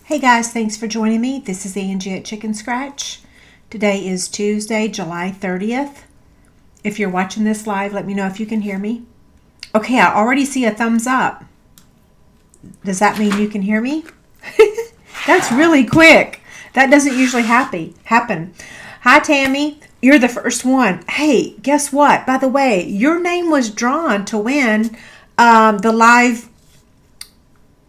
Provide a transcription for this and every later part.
Hey guys, thanks for joining me. This is Angie at Chicken Scratch. Today is Tuesday, July 30th. If you're watching this live, let me know if you can hear me. Okay, I already see a thumbs up. Does that mean you can hear me? That's really quick. That doesn't usually happen. Hi Tammy, you're the first one. Hey, guess what? By the way, your name was drawn to win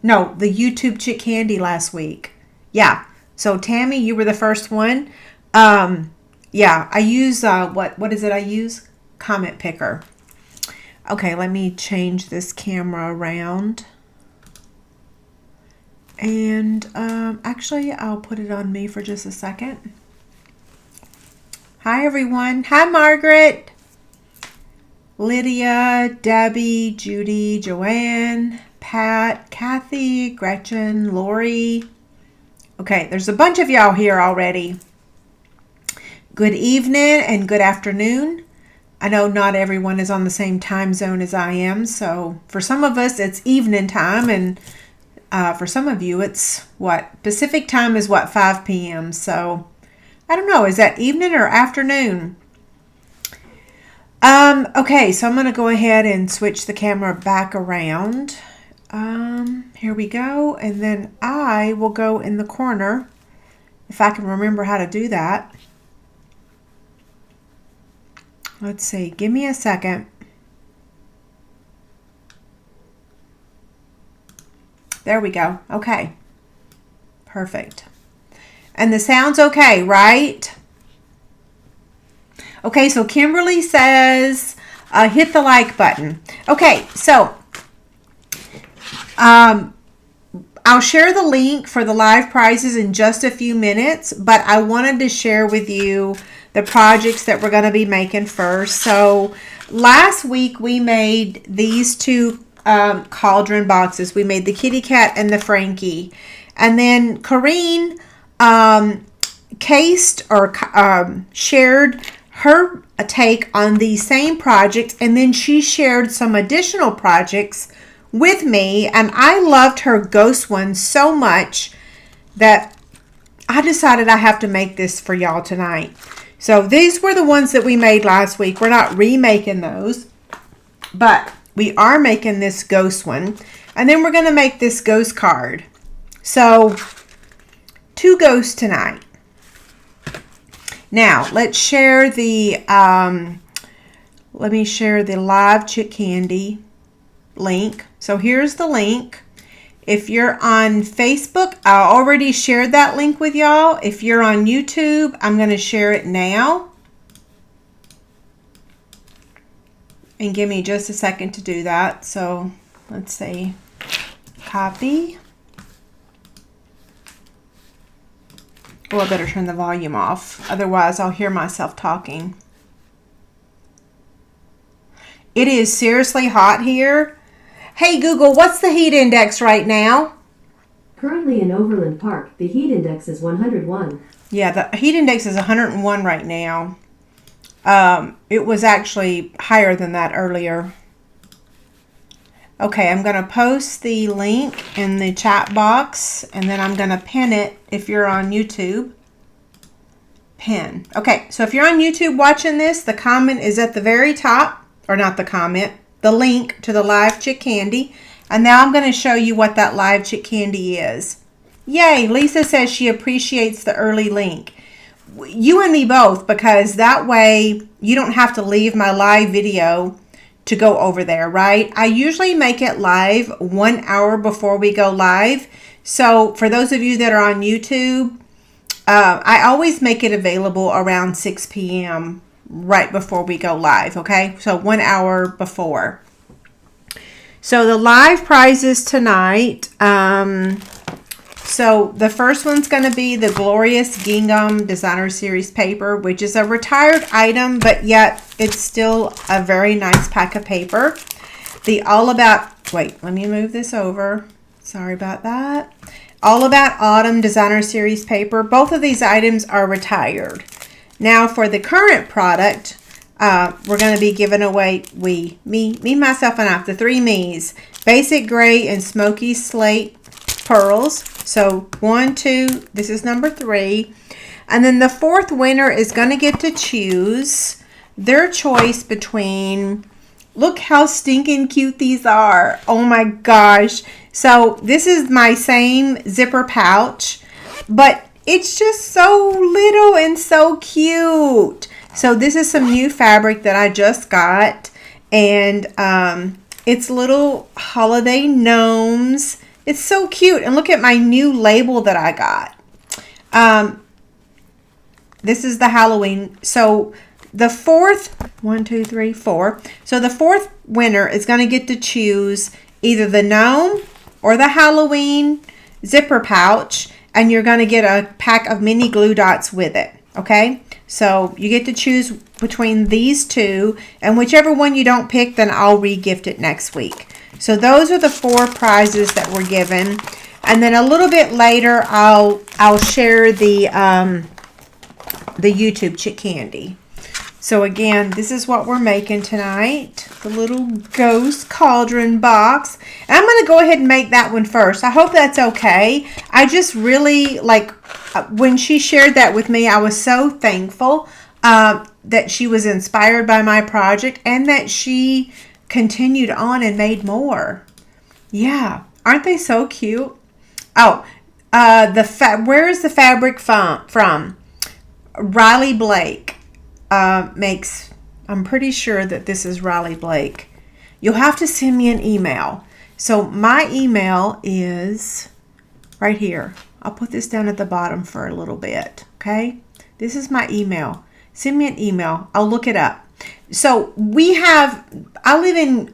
the YouTube Chick Candy last week. Yeah. So Tammy, you were the first one. Yeah, I use what is it I use? Comment Picker. Okay, let me change this camera around. And actually, I'll put it on me for just a second. Hi everyone. Hi Margaret. Lydia, Debbie, Judy, Joanne, Pat, Kathy, Gretchen, Lori. Okay, there's a bunch of y'all here already. Good evening and good afternoon. I know not everyone is on the same time zone as I am, so for some of us it's evening time, and for some of you it's Pacific time is 5 p.m. So I don't know, is that evening or afternoon? Okay, so I'm going to go ahead and switch the camera back around. Here we go. And then I will go in the corner if I can remember how to do that. Let's see. Give me a second. There we go. Okay. Perfect. And the sound's okay, right? Okay, so Kimberly says, hit the like button. Okay, so I'll share the link for the live prizes in just a few minutes, but I wanted to share with you the projects that we're going to be making first. So last week we made these two cauldron boxes. We made the kitty cat and the Frankie. And then Corrine shared her take on the same project, and then she shared some additional projects with me, and I loved her ghost one so much that I decided I have to make this for y'all tonight. So these were the ones that we made last week. We're not remaking those, but we are making this ghost one, and then we're going to make this ghost card. So 2 ghosts tonight. Now, let's share the, let me share the live Chick Candy link. So here's the link. If you're on Facebook, I already shared that link with y'all. If you're on YouTube, I'm going to share it now. And give me just a second to do that. So let's see, copy. Oh, I better turn the volume off. Otherwise, I'll hear myself talking. It is seriously hot here. Hey, Google, what's the heat index right now? Currently in Overland Park, the heat index is 101. Yeah, the heat index is 101 right now. It was actually higher than that earlier. Okay, I'm going to post the link in the chat box, and then I'm going to pin it if you're on YouTube. Pin. Okay, so if you're on YouTube watching this, the comment is at the very top, or not the comment, the link to the live Chick Candy. And now I'm going to show you what that live Chick Candy is. Yay, Lisa says she appreciates the early link. You and me both, because that way you don't have to leave my live video to go over there, right? I usually make it live 1 hour before we go live. So for those of you that are on YouTube, I always make it available around 6 p.m. right before we go live, okay? So 1 hour before. So the live prizes tonight, so the first one's going to be the Glorious Gingham Designer Series paper, which is a retired item, but yet it's still a very nice pack of paper. The All About, wait, let me move this over. Sorry about that. All About Autumn Designer Series paper. Both of these items are retired. Now for the current product, we're going to be giving away, me, myself, and I, the 3 me's. Basic Gray and Smoky Slate pearls. So 1, 2, this is number 3. And then the 4th winner is going to get to choose their choice between, look how stinking cute these are. Oh my gosh. So this is my same zipper pouch, but it's just so little and so cute. So this is some new fabric that I just got, and it's little holiday gnomes. It's so cute. And look at my new label that I got. This is the Halloween. So the 4th, 1, 2, 3, 4. So the 4th winner is going to get to choose either the gnome or the Halloween zipper pouch, and you're going to get a pack of mini glue dots with it. Okay, so you get to choose between these two, and whichever one you don't pick, then I'll re-gift it next week. So those are the 4 prizes that were given, and then a little bit later I'll share the YouTube chick candy. So again, this is what we're making tonight. The little ghost cauldron box. And I'm going to go ahead and make that one first. I hope that's okay. I just really, like, when she shared that with me, I was so thankful that she was inspired by my project and that she continued on and made more. Yeah. Aren't they so cute? Oh, where is the fabric from? Riley Blake. Makes, I'm pretty sure that this is Riley Blake. You'll have to send me an email. So my email is right here. I'll put this down at the bottom for a little bit. Okay. This is my email. Send me an email. I'll look it up. So I live in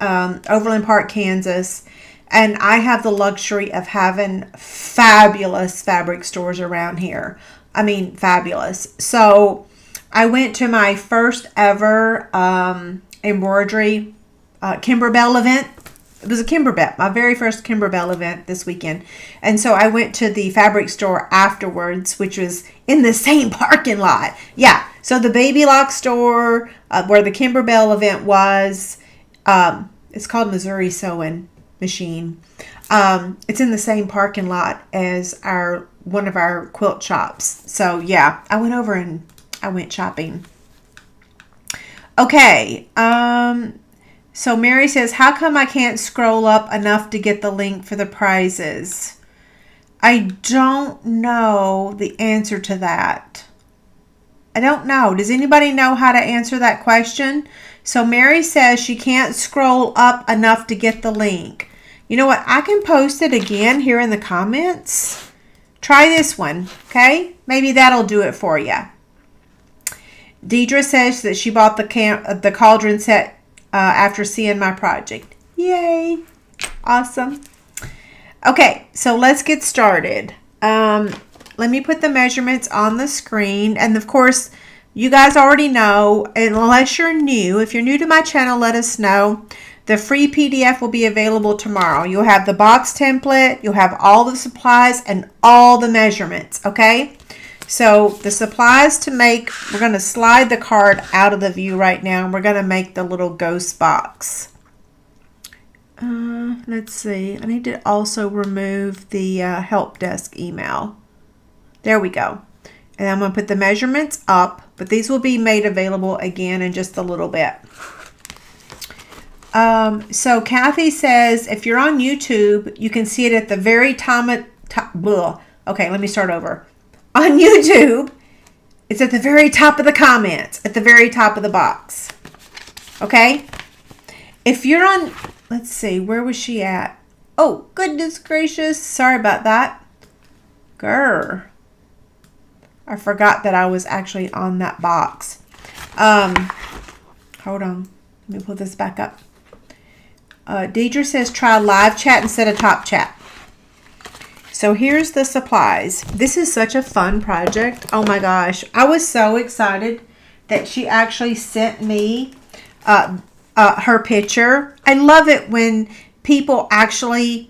Overland Park, Kansas, and I have the luxury of having fabulous fabric stores around here. I mean, fabulous. So I went to my first ever embroidery Kimberbell event. It was a Kimberbell, my very first Kimberbell event this weekend. And so I went to the fabric store afterwards, which was in the same parking lot. Yeah, so the Baby Lock store where the Kimberbell event was, it's called Missouri Sewing Machine. It's in the same parking lot as one of our quilt shops. So yeah, I went over and I went shopping. Okay. So Mary says, how come I can't scroll up enough to get the link for the prizes? I don't know the answer to that. I don't know. Does anybody know how to answer that question? So Mary says she can't scroll up enough to get the link. You know what? I can post it again here in the comments. Try this one, okay? Maybe that'll do it for you. Deidre says that she bought the cauldron set after seeing my project. Yay! Awesome. Okay, so let's get started. Let me put the measurements on the screen. And of course, you guys already know, unless you're new, if you're new to my channel, let us know. The free PDF will be available tomorrow. You'll have the box template, you'll have all the supplies and all the measurements, okay? So the supplies to make, we're going to slide the card out of the view right now, and we're going to make the little ghost box. Let's see. I need to also remove the help desk email. There we go. And I'm going to put the measurements up, but these will be made available again in just a little bit. So Kathy says, if you're on YouTube, you can see it at the very top. Okay, let me start over. On YouTube, it's at the very top of the comments, at the very top of the box. Okay? If you're on, let's see, where was she at? Oh, goodness gracious. Sorry about that. Grr. I forgot that I was actually on that box. Hold on. Let me pull this back up. Deidre says try live chat instead of top chat. So here's the supplies. This is such a fun project. Oh my gosh. I was so excited that she actually sent me her picture. I love it when people actually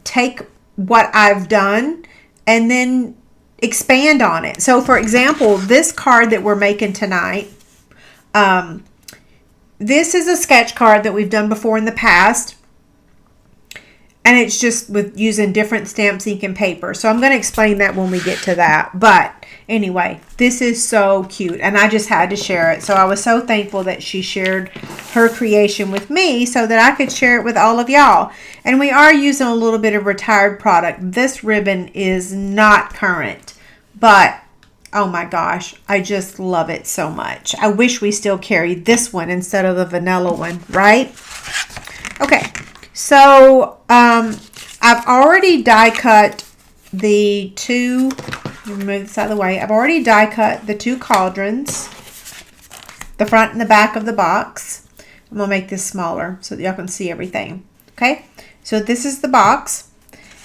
take what I've done and then expand on it. So for example, this card that we're making tonight, this is a sketch card that we've done before in the past. And it's just with using different stamps, ink, and paper. So I'm going to explain that when we get to that. But anyway, this is so cute. And I just had to share it. So I was so thankful that she shared her creation with me so that I could share it with all of y'all. And we are using a little bit of retired product. This ribbon is not current. But oh my gosh, I just love it so much. I wish we still carried this one instead of the vanilla one, right? Okay. So, I've already die cut the two, move this out of the way. I've already die cut the two cauldrons, the front and the back of the box. I'm going to make this smaller so that y'all can see everything. Okay, so this is the box.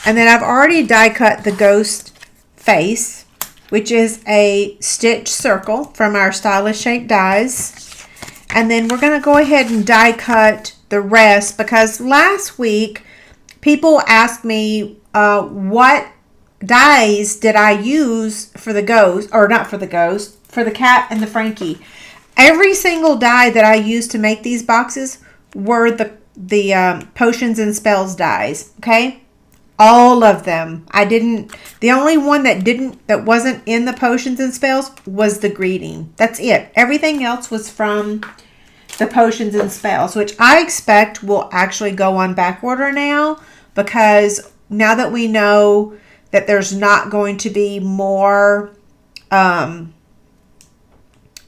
And then I've already die cut the ghost face, which is a stitch circle from our Stylish Shape dies. And then we're going to go ahead and die cut the rest, because last week people asked me what dies did I use for the ghost, or not for the ghost, for the cat and the Frankie. Every single die that I used to make these boxes were the potions and spells dies. Okay, all of them. The only one that wasn't in the potions and spells was the greeting. That's it. Everything else was from the potions and spells, which I expect will actually go on back order now, because now that we know that there's not going to be more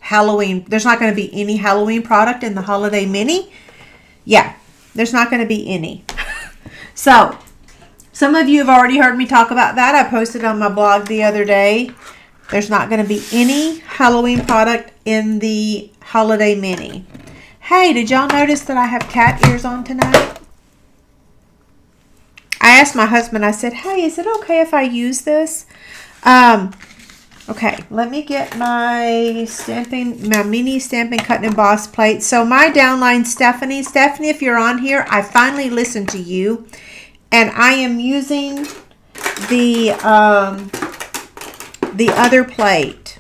Halloween, there's not going to be any Halloween product in the holiday mini. Yeah, there's not going to be any. So some of you have already heard me talk about that. I posted on my blog the other day. There's not going to be any Halloween product in the holiday mini. Hey, did y'all notice that I have cat ears on tonight? I asked my husband, I said, hey, is it okay if I use this? Okay, let me get my mini Stampin' Cut and Emboss plate. So my downline, Stephanie, if you're on here, I finally listened to you. And I am using the other plate,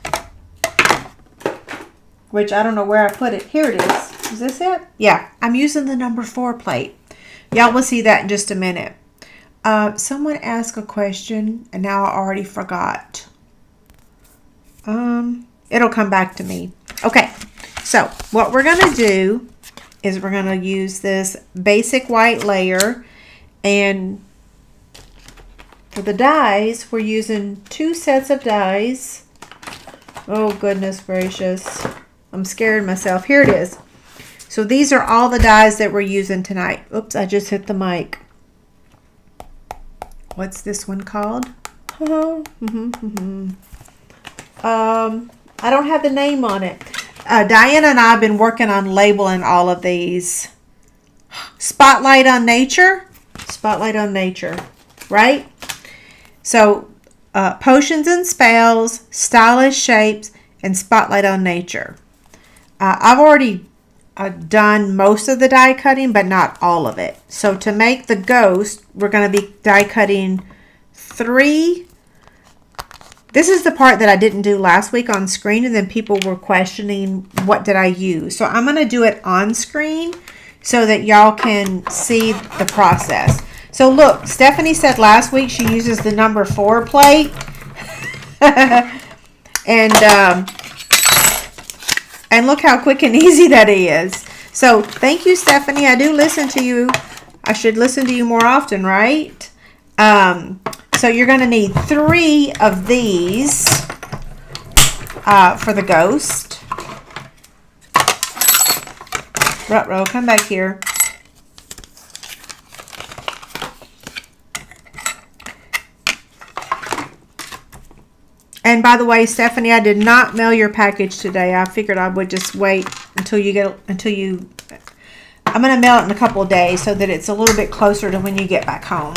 which I don't know where I put it. Here it is. Is this it? Yeah, I'm using the number 4 plate. Y'all will see that in just a minute. Someone asked a question, and now I already forgot. It'll come back to me. Okay, so what we're going to do is we're going to use this basic white layer, and for the dies, we're using 2 sets of dies. Oh, goodness gracious. I'm scaring myself. Here it is. So these are all the dies that we're using tonight. Oops, I just hit the mic. What's this one called? I don't have the name on it. Diana and I have been working on labeling all of these. Spotlight on Nature. Spotlight on Nature, right? So, Potions and Spells, Stylish Shapes, and Spotlight on Nature. I've already done most of the die cutting, but not all of it. So to make the ghost, we're going to be die cutting 3. This is the part that I didn't do last week on screen, and then people were questioning what did I use. So I'm going to do it on screen so that y'all can see the process. So look, Stephanie said last week she uses the number 4 plate. And look how quick and easy that is. So thank you, Stephanie. I do listen to you. I should listen to you more often, right? So you're going to need 3 of these for the ghost. Ruh-roh, come back here. And by the way, Stephanie, I did not mail your package today. I figured I would just wait until I'm going to mail it in a couple of days so that it's a little bit closer to when you get back home.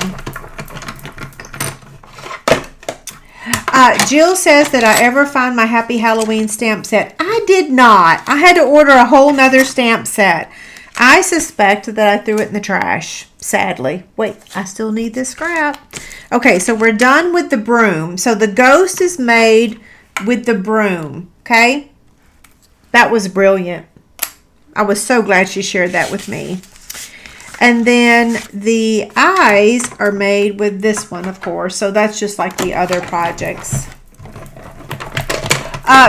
Jill says, did I ever find my Happy Halloween stamp set? I did not. I had to order a whole nother stamp set. I suspect that I threw it in the trash, sadly. Wait, I still need this scrap. Okay, so we're done with the broom. So the ghost is made with the broom, okay? That was brilliant. I was so glad she shared that with me. And then the eyes are made with this one, of course. So that's just like the other projects.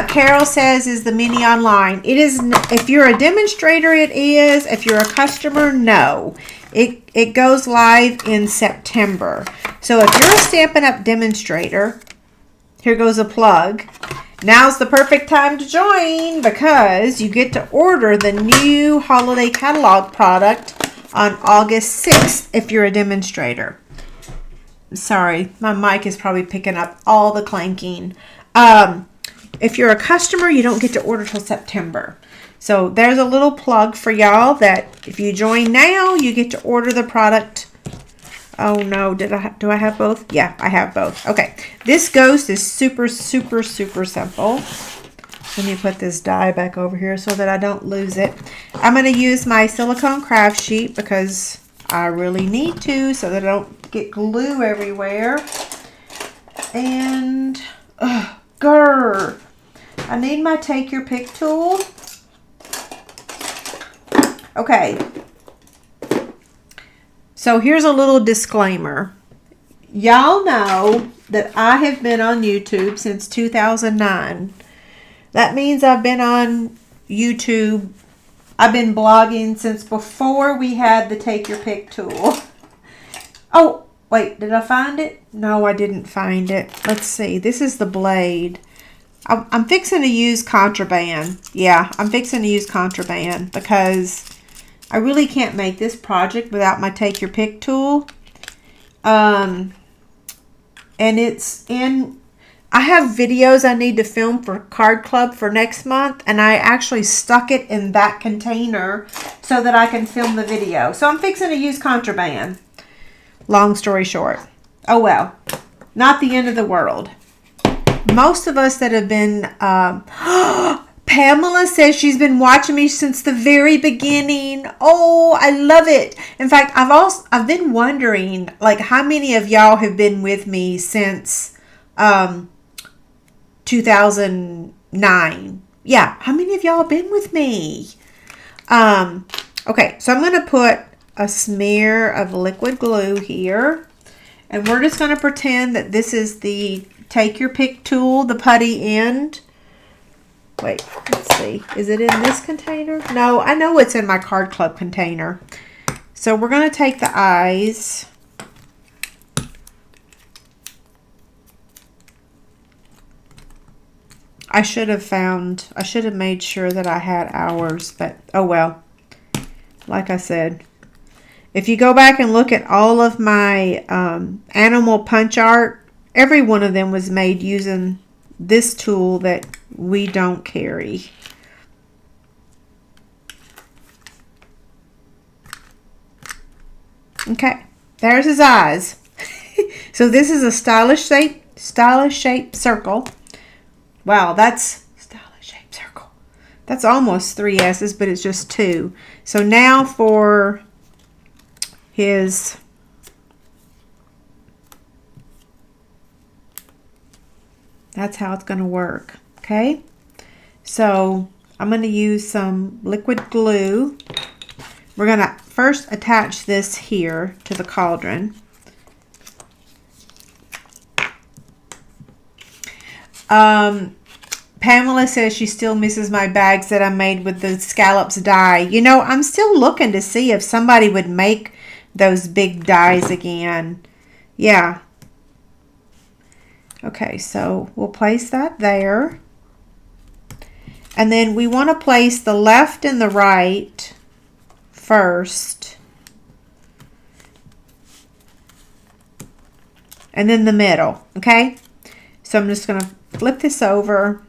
Carol says, is the mini online? It is. If you're a demonstrator, it is. If you're a customer, no. It goes live in September. So if you're a Stampin' Up! Demonstrator, here goes a plug. Now's the perfect time to join because you get to order the new holiday catalog product on August 6th if you're a demonstrator. Sorry, my mic is probably picking up all the clanking. If you're a customer, you don't get to order till September. So there's a little plug for y'all that if you join now, you get to order the product. Oh no, do I have both? Yeah, I have both. Okay, this ghost is super, super, super simple. Let me put this die back over here so that I don't lose it. I'm going to use my silicone craft sheet because I really need to so that I don't get glue everywhere. And, grr, I need my Take Your Pick tool. Okay. So here's a little disclaimer. Y'all know that I have been on YouTube since 2009. That means I've been on YouTube. I've been blogging since before we had the Take Your Pick tool. Oh, wait, did I find it? No, I didn't find it. Let's see. This is the blade. I'm fixing to use Contraband. Yeah, I'm fixing to use Contraband because I really can't make this project without my Take Your Pick tool. And it's in... I have videos I need to film for Card Club for next month, and I actually stuck it in that container so that I can film the video. So I'm fixing to use Contraband. Long story short. Oh well. Not the end of the world. Most of us that have been... Pamela says she's been watching me since the very beginning. Oh, I love it. In fact, I've been wondering, like, how many of y'all have been with me since 2009? Yeah, how many of y'all have been with me? Okay, so I'm going to put a smear of liquid glue here. And we're just going to pretend that this is the Take Your Pick tool, the putty end. Wait, let's see. Is it in this container? No, I know it's in my Card Club container. So we're going to take the eyes. I should have made sure that I had ours, but oh well. Like I said, if you go back and look at all of my animal punch art, every one of them was made using this tool that we don't carry. Okay, there's his eyes. So this is a stylish shape circle. Wow, that's stylish shape circle. That's almost 3 S's, but it's just 2. So now for his that's how it's going to work. Okay, so I'm going to use some liquid glue. We're going to first attach this here to the cauldron. Pamela says she still misses my bags that I made with the scallops die. You know, I'm still looking to see if somebody would make those big dies again. Yeah. Okay, so we'll place that there. And then we want to place the left and the right first. And then the middle, okay? So I'm just going to flip this over.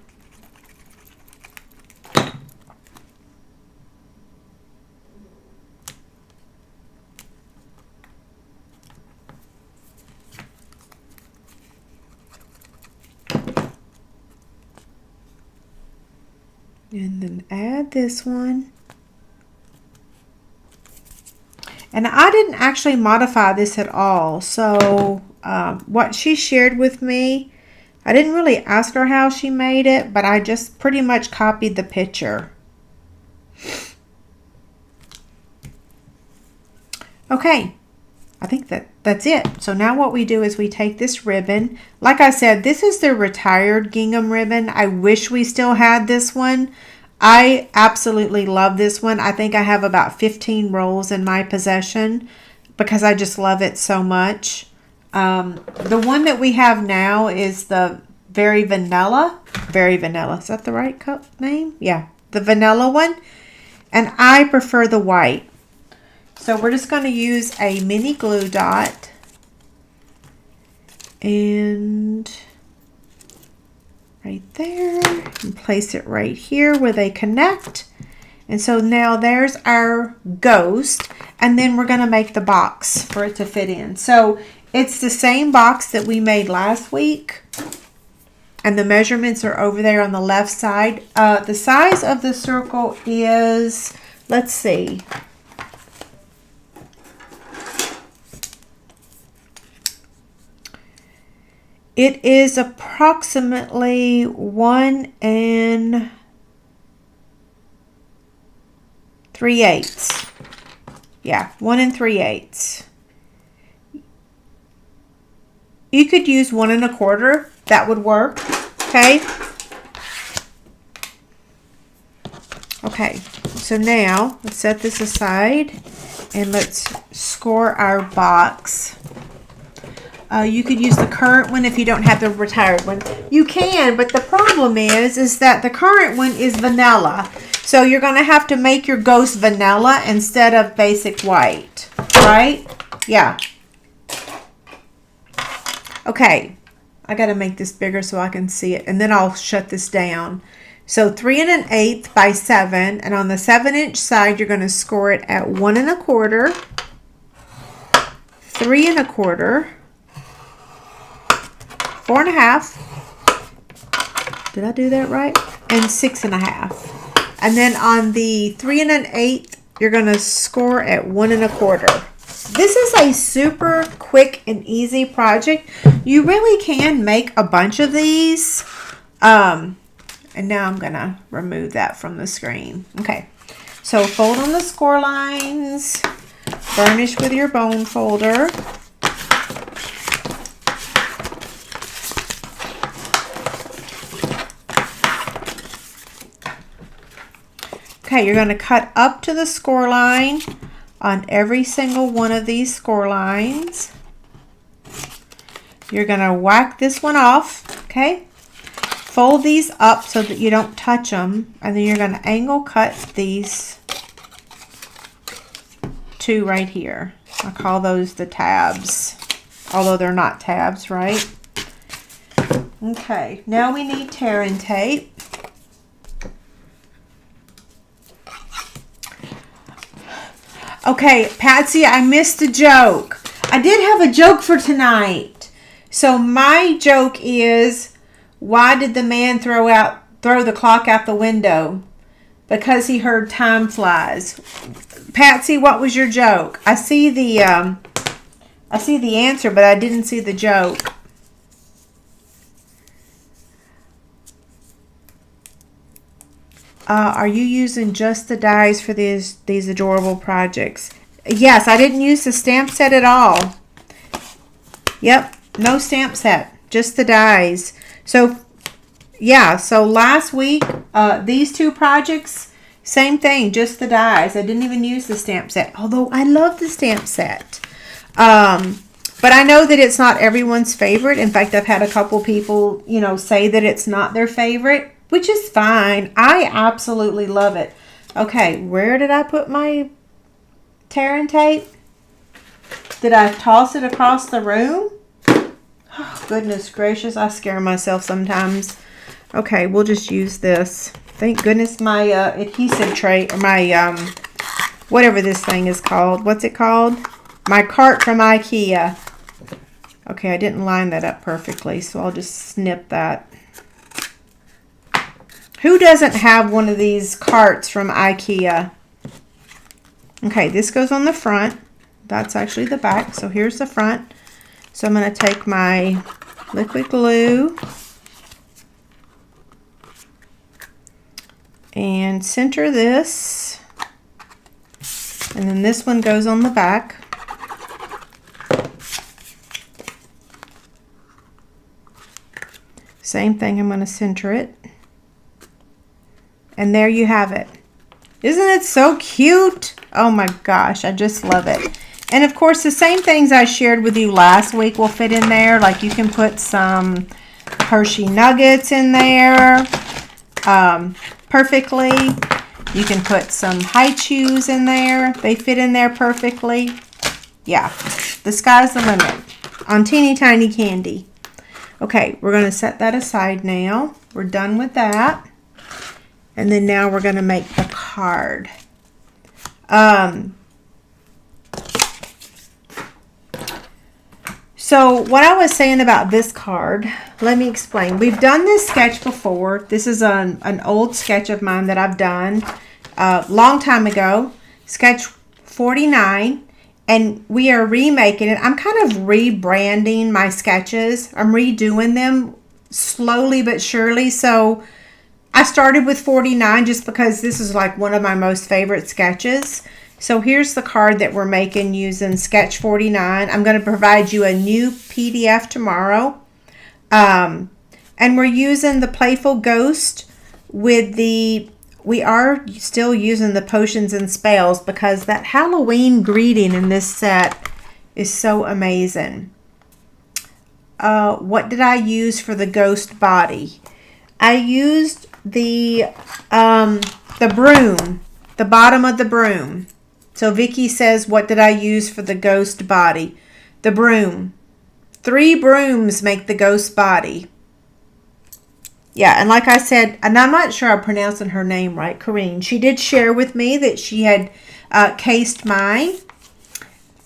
And then add this one. And I didn't actually modify this at all. So what she shared with me, I didn't really ask her how she made it, but I just pretty much copied the picture. Okay, I think that's it. So now what we do is we take this ribbon. Like I said, this is the retired gingham ribbon. I wish we still had this one. I absolutely love this one. I think I have about 15 rolls in my possession because I just love it so much. The one that we have now is the Very Vanilla. Is that the right name? Yeah, the vanilla one. And I prefer the white. So we're just going to use a mini glue dot and right there, and place it right here where they connect. And so now there's our ghost, and then we're going to make the box for it to fit in. So it's the same box that we made last week, and the measurements are over there on the left side. The size of the circle is, let's see, it is approximately 1 3/8. Yeah, 1 3/8. You could use 1 1/4. That would work. Okay. Okay. So now let's set this aside and let's score our box. You could use the current one if you don't have the retired one. You can, but the problem is that the current one is vanilla. So you're going to have to make your ghost vanilla instead of basic white, right? Yeah. Okay. I got to make this bigger so I can see it, and then I'll shut this down. So 3 1/8 by 7, and on the 7-inch side, you're going to score it at 1 1/4, 3 1/4, 4 1/2. Did I do that right? And 6 1/2. And then on the 3 1/8, you're going to score at 1 1/4. This is a super quick and easy project. You really can make a bunch of these. And now I'm going to remove that from the screen. Okay. So fold on the score lines. Burnish with your bone folder. Okay, you're going to cut up to the score line on every single one of these score lines. You're going to whack this one off, okay? Fold these up so that you don't touch them, and then you're going to angle cut these two right here. I call those the tabs, although they're not tabs, right? Okay, now we need tearing tape. Okay, Patsy, I missed a joke. I did have a joke for tonight. So my joke is, why did the man throw the clock out the window? Because he heard time flies. Patsy, what was your joke? I see the answer, but I didn't see the joke. Are you using just the dies for these adorable projects? Yes, I didn't use the stamp set at all. Yep, no stamp set, just the dies. So, yeah, so last week, these two projects, same thing, just the dies. I didn't even use the stamp set, although I love the stamp set. But I know that it's not everyone's favorite. In fact, I've had a couple people, say that it's not their favorite, which is fine. I absolutely love it. Okay, where did I put my tearing tape? Did I toss it across the room? Oh, goodness gracious, I scare myself sometimes. Okay, we'll just use this. Thank goodness my adhesive tray, or my, whatever this thing is called. What's it called? My cart from IKEA. Okay, I didn't line that up perfectly, so I'll just snip that. Who doesn't have one of these carts from IKEA? Okay, this goes on the front. That's actually the back, so here's the front. So I'm going to take my liquid glue and center this. And then this one goes on the back. Same thing, I'm going to center it. And there you have it. Isn't it so cute? Oh my gosh, I just love it. And of course, the same things I shared with you last week will fit in there. Like you can put some Hershey Nuggets in there perfectly. You can put some Hi-Chews in there. They fit in there perfectly. Yeah, the sky's the limit on teeny tiny candy. Okay, we're going to set that aside now. We're done with that. And then now we're going to make the card. So what I was saying about this card, let me explain. We've done this sketch before. This is an old sketch of mine that I've done a long time ago. Sketch 49. And we are remaking it. I'm kind of rebranding my sketches. I'm redoing them slowly but surely. So I started with 49 just because this is like one of my most favorite sketches. So here's the card that we're making using Sketch 49. I'm going to provide you a new PDF tomorrow. And we're using the Playful Ghost with the... We are still using the potions and spells because that Halloween greeting in this set is so amazing. What did I use for the ghost body? I used the broom, the bottom of the broom. So Vicky says, what did I use for the ghost body? The broom. 3 brooms make the ghost body. Yeah, and like I said, and I'm not sure I'm pronouncing her name right, Corrine. She did share with me that she had cased mine.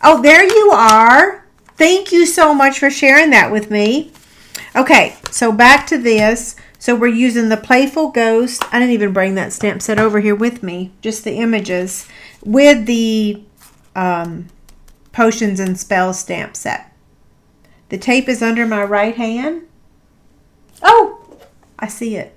Oh, there you are. Thank you so much for sharing that with me. Okay, so back to this. So we're using the Playful Ghost. I didn't even bring that stamp set over here with me, just the images, with the Potions and Spells stamp set. The tape is under my right hand. Oh! I see it.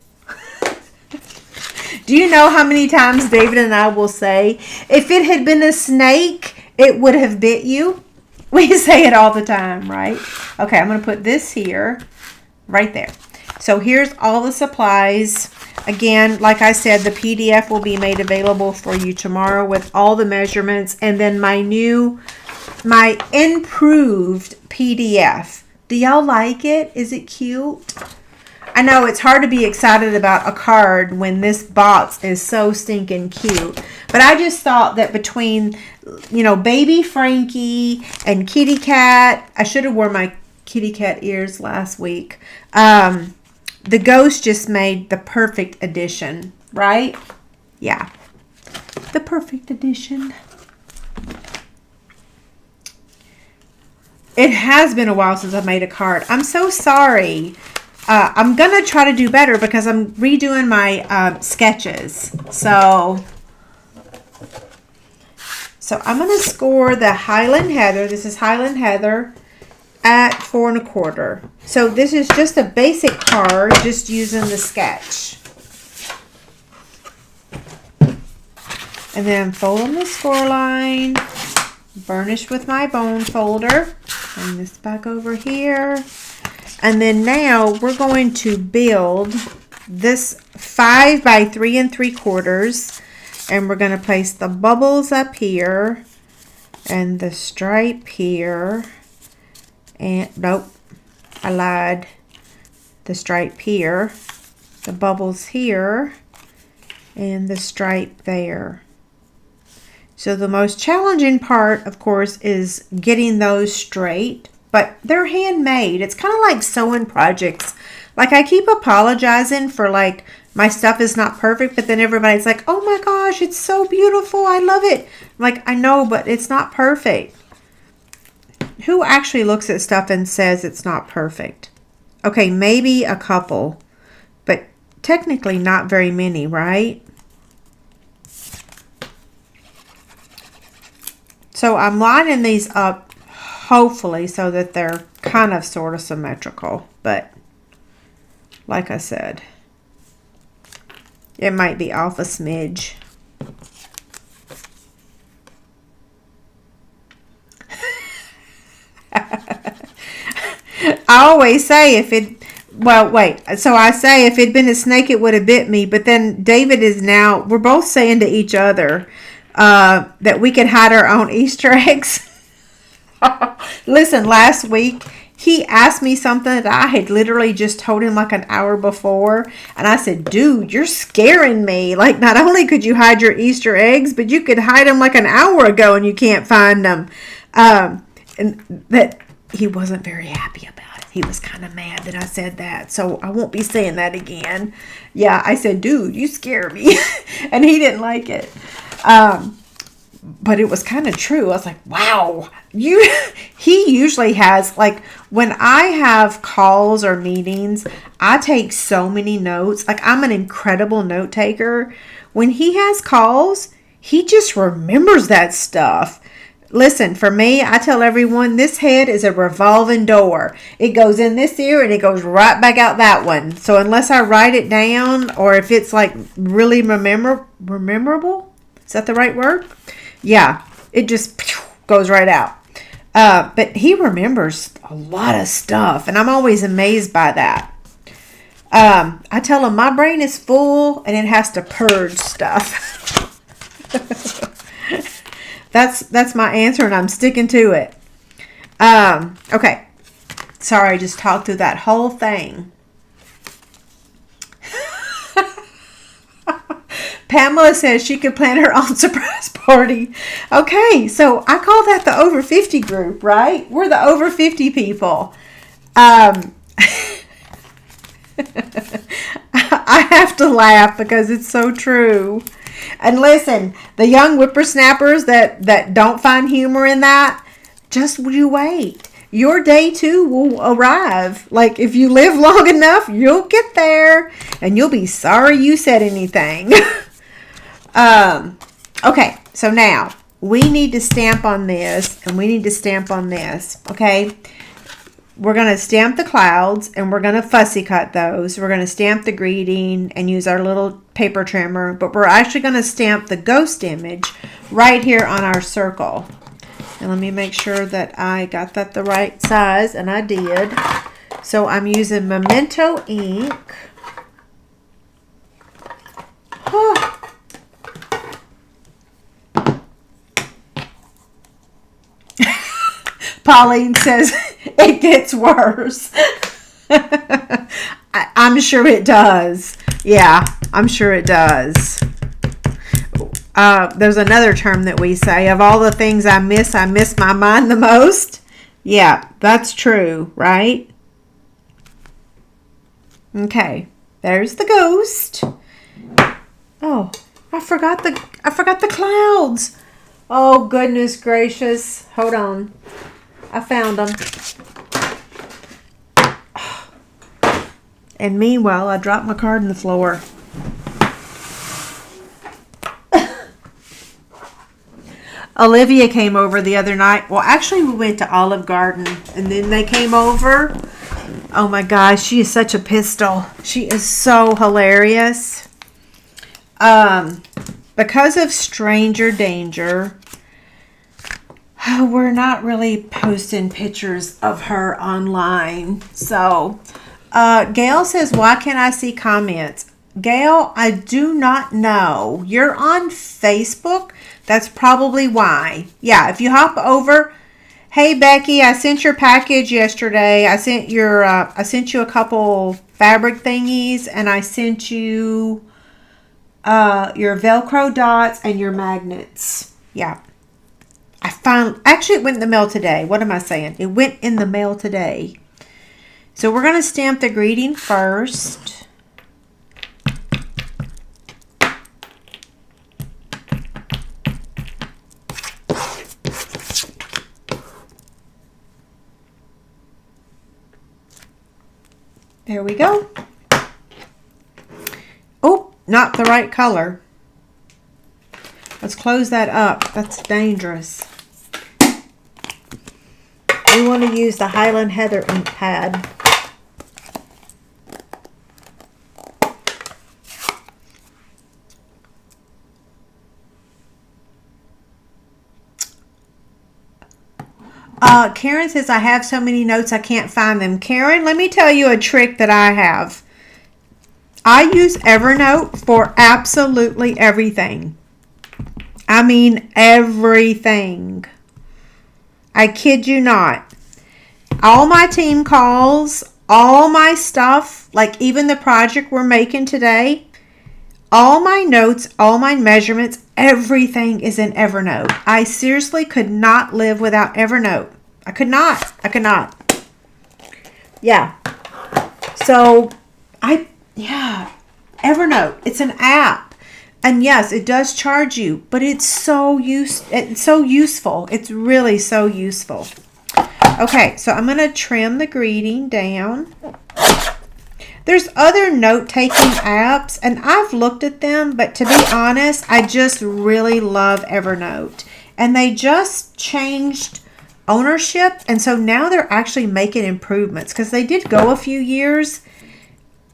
Do you know how many times David and I will say, if it had been a snake, it would have bit you? We say it all the time, right? Okay, I'm going to put this here, right there. So here's all the supplies. Again, like I said, the PDF will be made available for you tomorrow with all the measurements. And then my improved PDF. Do y'all like it? Is it cute? I know it's hard to be excited about a card when this box is so stinking cute. But I just thought that between, you know, baby Frankie and kitty cat, I should have worn my kitty cat ears last week. The ghost just made the perfect addition, right? Yeah. The perfect addition. It has been a while since I made a card. I'm so sorry. I'm going to try to do better because I'm redoing my sketches. So I'm going to score the Highland Heather. This is Highland Heather at 4 1/4. So this is just a basic card, just using the sketch. And then fold on the score line. Burnish with my bone folder. Bring this back over here. And then now we're going to build this 5 by 3 3/4, and we're going to place the bubbles up here and the stripe here. And nope, I lied. The stripe here, the bubbles here, and the stripe there. So the most challenging part, of course, is getting those straight. But they're handmade. It's kind of like sewing projects. Like I keep apologizing for like my stuff is not perfect, but then everybody's like, oh my gosh, it's so beautiful. I love it. I'm like, I know, but it's not perfect. Who actually looks at stuff and says it's not perfect? Okay, maybe a couple, but technically not very many, right? So I'm lining these up hopefully so that they're kind of sort of symmetrical, but like I said, it might be off a smidge. I always say if it Well, wait. So I say if it'd been a snake, it would have bit me. But then David is now, we're both saying to each other that we could hide our own Easter eggs. Listen, last week he asked me something that I had literally just told him like an hour before. And I said, dude, you're scaring me. Like, not only could you hide your Easter eggs, but you could hide them like an hour ago and you can't find them. And that he wasn't very happy about it. He was kind of mad that I said that. So I won't be saying that again. Yeah, I said, dude, you scare me. And he didn't like it. But it was kind of true. I was like, wow, he usually has, like, when I have calls or meetings, I take so many notes. Like, I'm an incredible note taker. When he has calls, he just remembers that stuff. Listen, for me, I tell everyone this head is a revolving door. It goes in this ear and it goes right back out that one. So unless I write it down, or if it's like really memorable, is that the right word? Yeah, it just goes right out. But he remembers a lot of stuff, and I'm always amazed by that. I tell him my brain is full and it has to purge stuff. That's my answer, and I'm sticking to it. Okay. Sorry, I just talked through that whole thing. Pamela says she could plan her own surprise party. Okay, so I call that the over 50 group, right? We're the over 50 people. I have to laugh because it's so true. And listen, the young whippersnappers that don't find humor in that, just you wait. Your day too will arrive. Like, if you live long enough, you'll get there and you'll be sorry you said anything. Okay, so now we need to stamp on this and we need to stamp on this. Okay, we're going to stamp the clouds and we're going to fussy cut those. We're going to stamp the greeting and use our little paper trimmer, but we're actually going to stamp the ghost image right here on our circle. And let me make sure that I got that the right size, and I did. So I'm using Memento ink. Pauline says it gets worse. I'm sure it does. Yeah, I'm sure it does. There's another term that we say, of all the things I miss my mind the most. Yeah, that's true, right? Okay, there's the ghost. Oh, I forgot the clouds. Oh, goodness gracious. Hold on. I found them. And meanwhile, I dropped my card on the floor. Olivia came over the other night. Well, actually, we went to Olive Garden, and then they came over. Oh my gosh, she is such a pistol. She is so hilarious. Because of stranger danger, we're not really posting pictures of her online. So, Gail says, why can't I see comments? Gail, I do not know. You're on Facebook. That's probably why. Yeah, if you hop over. Hey, Becky, I sent your package yesterday. I sent you a couple fabric thingies, and I sent you your Velcro dots and your magnets. Yeah. Actually, it went in the mail today. What am I saying? It went in the mail today. So we're going to stamp the greeting first. There we go. Oh, not the right color. Let's close that up. That's dangerous. We want to use the Highland Heather ink pad. Karen says, I have so many notes I can't find them. Karen, let me tell you a trick that I have. I use Evernote for absolutely everything. I mean everything. I kid you not. All my team calls, all my stuff, like even the project we're making today, all my notes, all my measurements, everything is in Evernote. I seriously could not live without Evernote. I could not. Yeah. So, Evernote. It's an app. And yes, it does charge you, but it's so useful. It's really so useful. Okay, so I'm going to trim the greeting down. There's other note-taking apps, and I've looked at them, but to be honest, I just really love Evernote. And they just changed ownership, and so now they're actually making improvements because they did go a few years.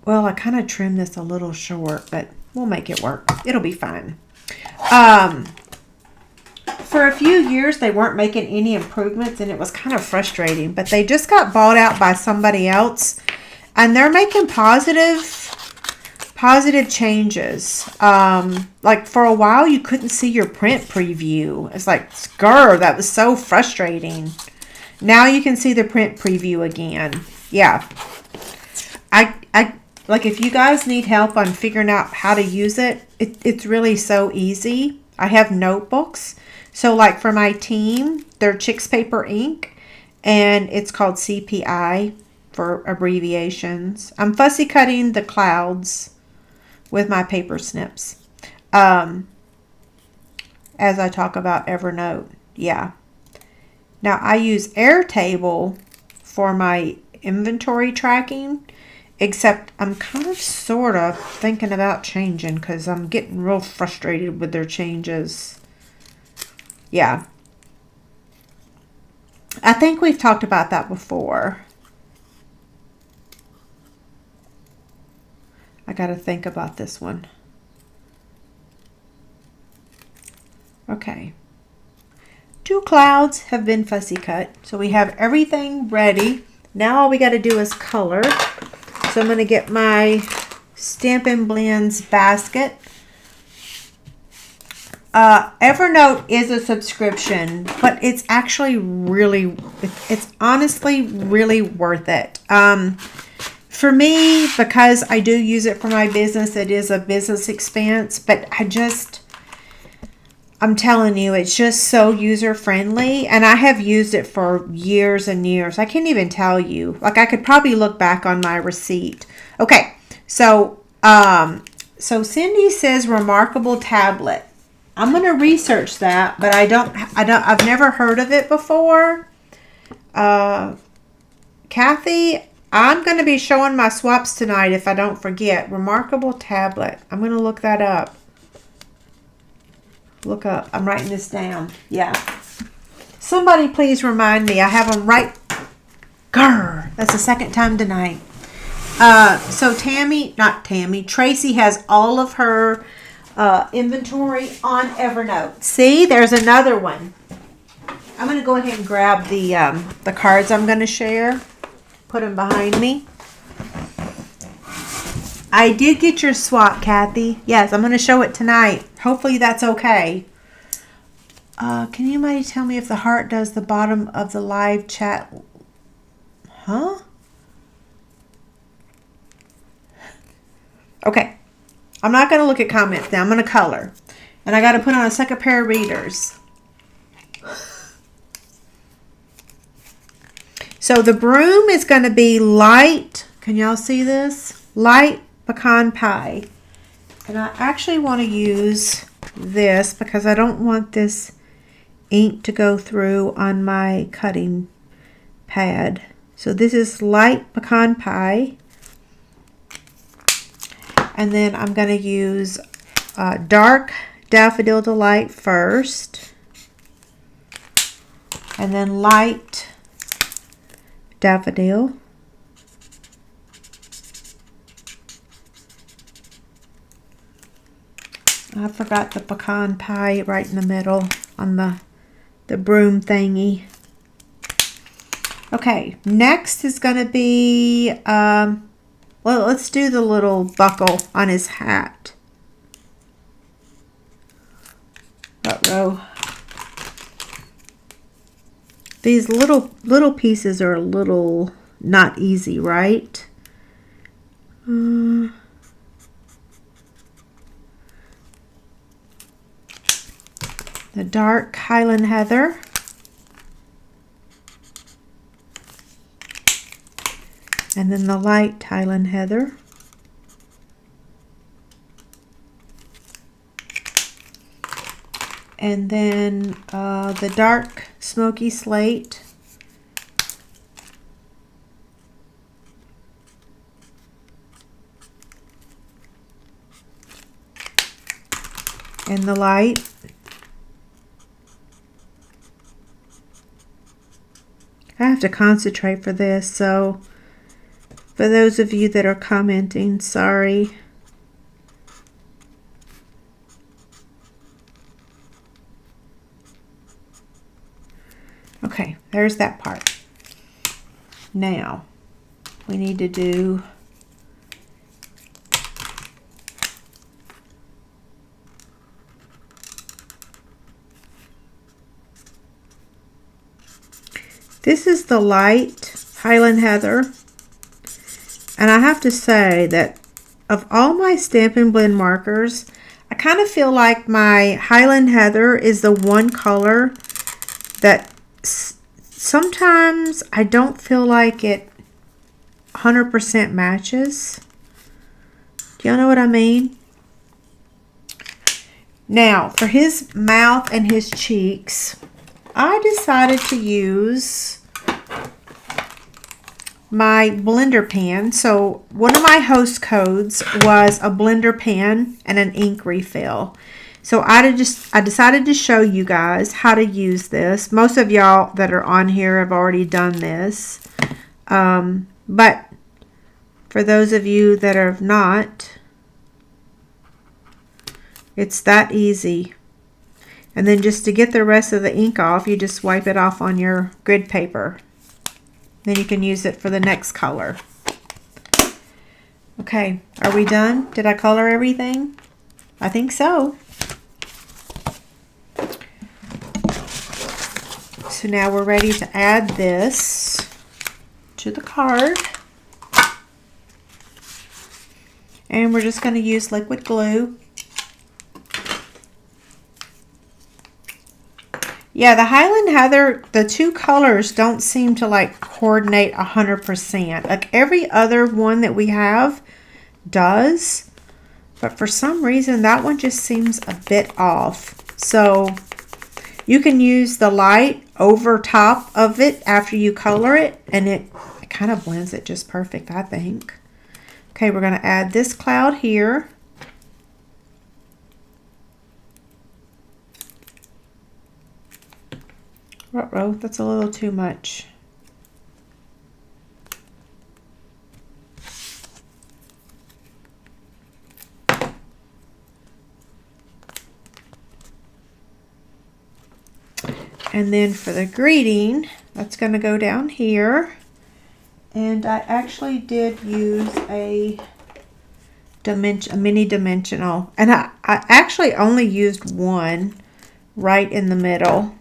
Well, I kind of trimmed this a little short, but we'll make it work. It'll be fine. For a few years, they weren't making any improvements, and it was kind of frustrating, but they just got bought out by somebody else. And they're making positive changes. Like for a while, you couldn't see your print preview. It's like, skrr, that was so frustrating. Now you can see the print preview again. Yeah. I like if you guys need help on figuring out how to use it, it's really so easy. I have notebooks. So like for my team, they're Chicks Paper Ink, and it's called CPI. For abbreviations. I'm fussy cutting the clouds with my paper snips. As I talk about Evernote. Yeah. Now I use Airtable for my inventory tracking, except I'm kind of sort of thinking about changing because I'm getting real frustrated with their changes. Yeah. I think we've talked about that before. I got to think about this one. Okay. 2 clouds have been fussy cut. So we have everything ready. Now all we got to do is color. So I'm going to get my Stampin' Blends basket. Evernote is a subscription, but it's actually it's honestly really worth it. For me, because I do use it for my business, it is a business expense, but I'm telling you, it's just so user-friendly, and I have used it for years and years. I can't even tell you. Like, I could probably look back on my receipt. Okay, so Cindy says Remarkable Tablet. I'm going to research that, but I've never heard of it before. Kathy, I'm going to be showing my swaps tonight if I don't forget. Remarkable Tablet. I'm going to look that up. Look up. I'm writing this down. Yeah. Somebody please remind me. I have them right. Grr. That's the second time tonight. So Tracy has all of her inventory on Evernote. See, there's another one. I'm going to go ahead and grab the cards I'm going to share. Put them behind me. I did get your swap, Kathy. Yes, I'm going to show it tonight. Hopefully that's okay. Can anybody tell me if the heart does the bottom of the live chat? Huh? Okay. I'm not going to look at comments now. I'm going to color. And I got to put on a second pair of readers. So the broom is going to be light. Can y'all see this? Light pecan pie. And I actually want to use this because I don't want this ink to go through on my cutting pad. So this is light pecan pie. And then I'm going to use dark Daffodil Delight first. And then light Daffodil. I forgot the pecan pie right in the middle on the broom thingy. Okay, next is going to be, well, let's do the little buckle on his hat. Uh-oh. These little pieces are a little not easy, right? The dark Highland Heather. And then the light Highland Heather. And then the dark Smoky Slate. And the light. I have to concentrate for this, so for those of you that are commenting, sorry. Okay, there's that part. Now, we need to do this is the light Highland Heather. And I have to say that of all my Stampin' Blend markers, I kind of feel like my Highland Heather is the one color that sometimes I don't feel like it 100% matches. Do y'all know what I mean? Now, for his mouth and his cheeks, I decided to use my blender pen. So one of my host codes was a blender pen and an ink refill. So I decided to show you guys how to use this. Most of y'all that are on here have already done this. But for those of you that are not, it's that easy. And then just to get the rest of the ink off, you just wipe it off on your grid paper. Then you can use it for the next color. Okay, are we done? Did I color everything? I think so. So now we're ready to add this to the card. And we're just going to use liquid glue. Yeah, the Highland Heather, the two colors don't seem to like coordinate 100%. Like every other one that we have does, but for some reason that one just seems a bit off. So you can use the light over top of it after you color it, and it kind of blends it just perfect, I think. Okay, we're going to add this cloud here. Uh-oh, that's a little too much. And then for the greeting, that's going to go down here. And I actually did use a mini dimensional. And I actually only used one right in the middle.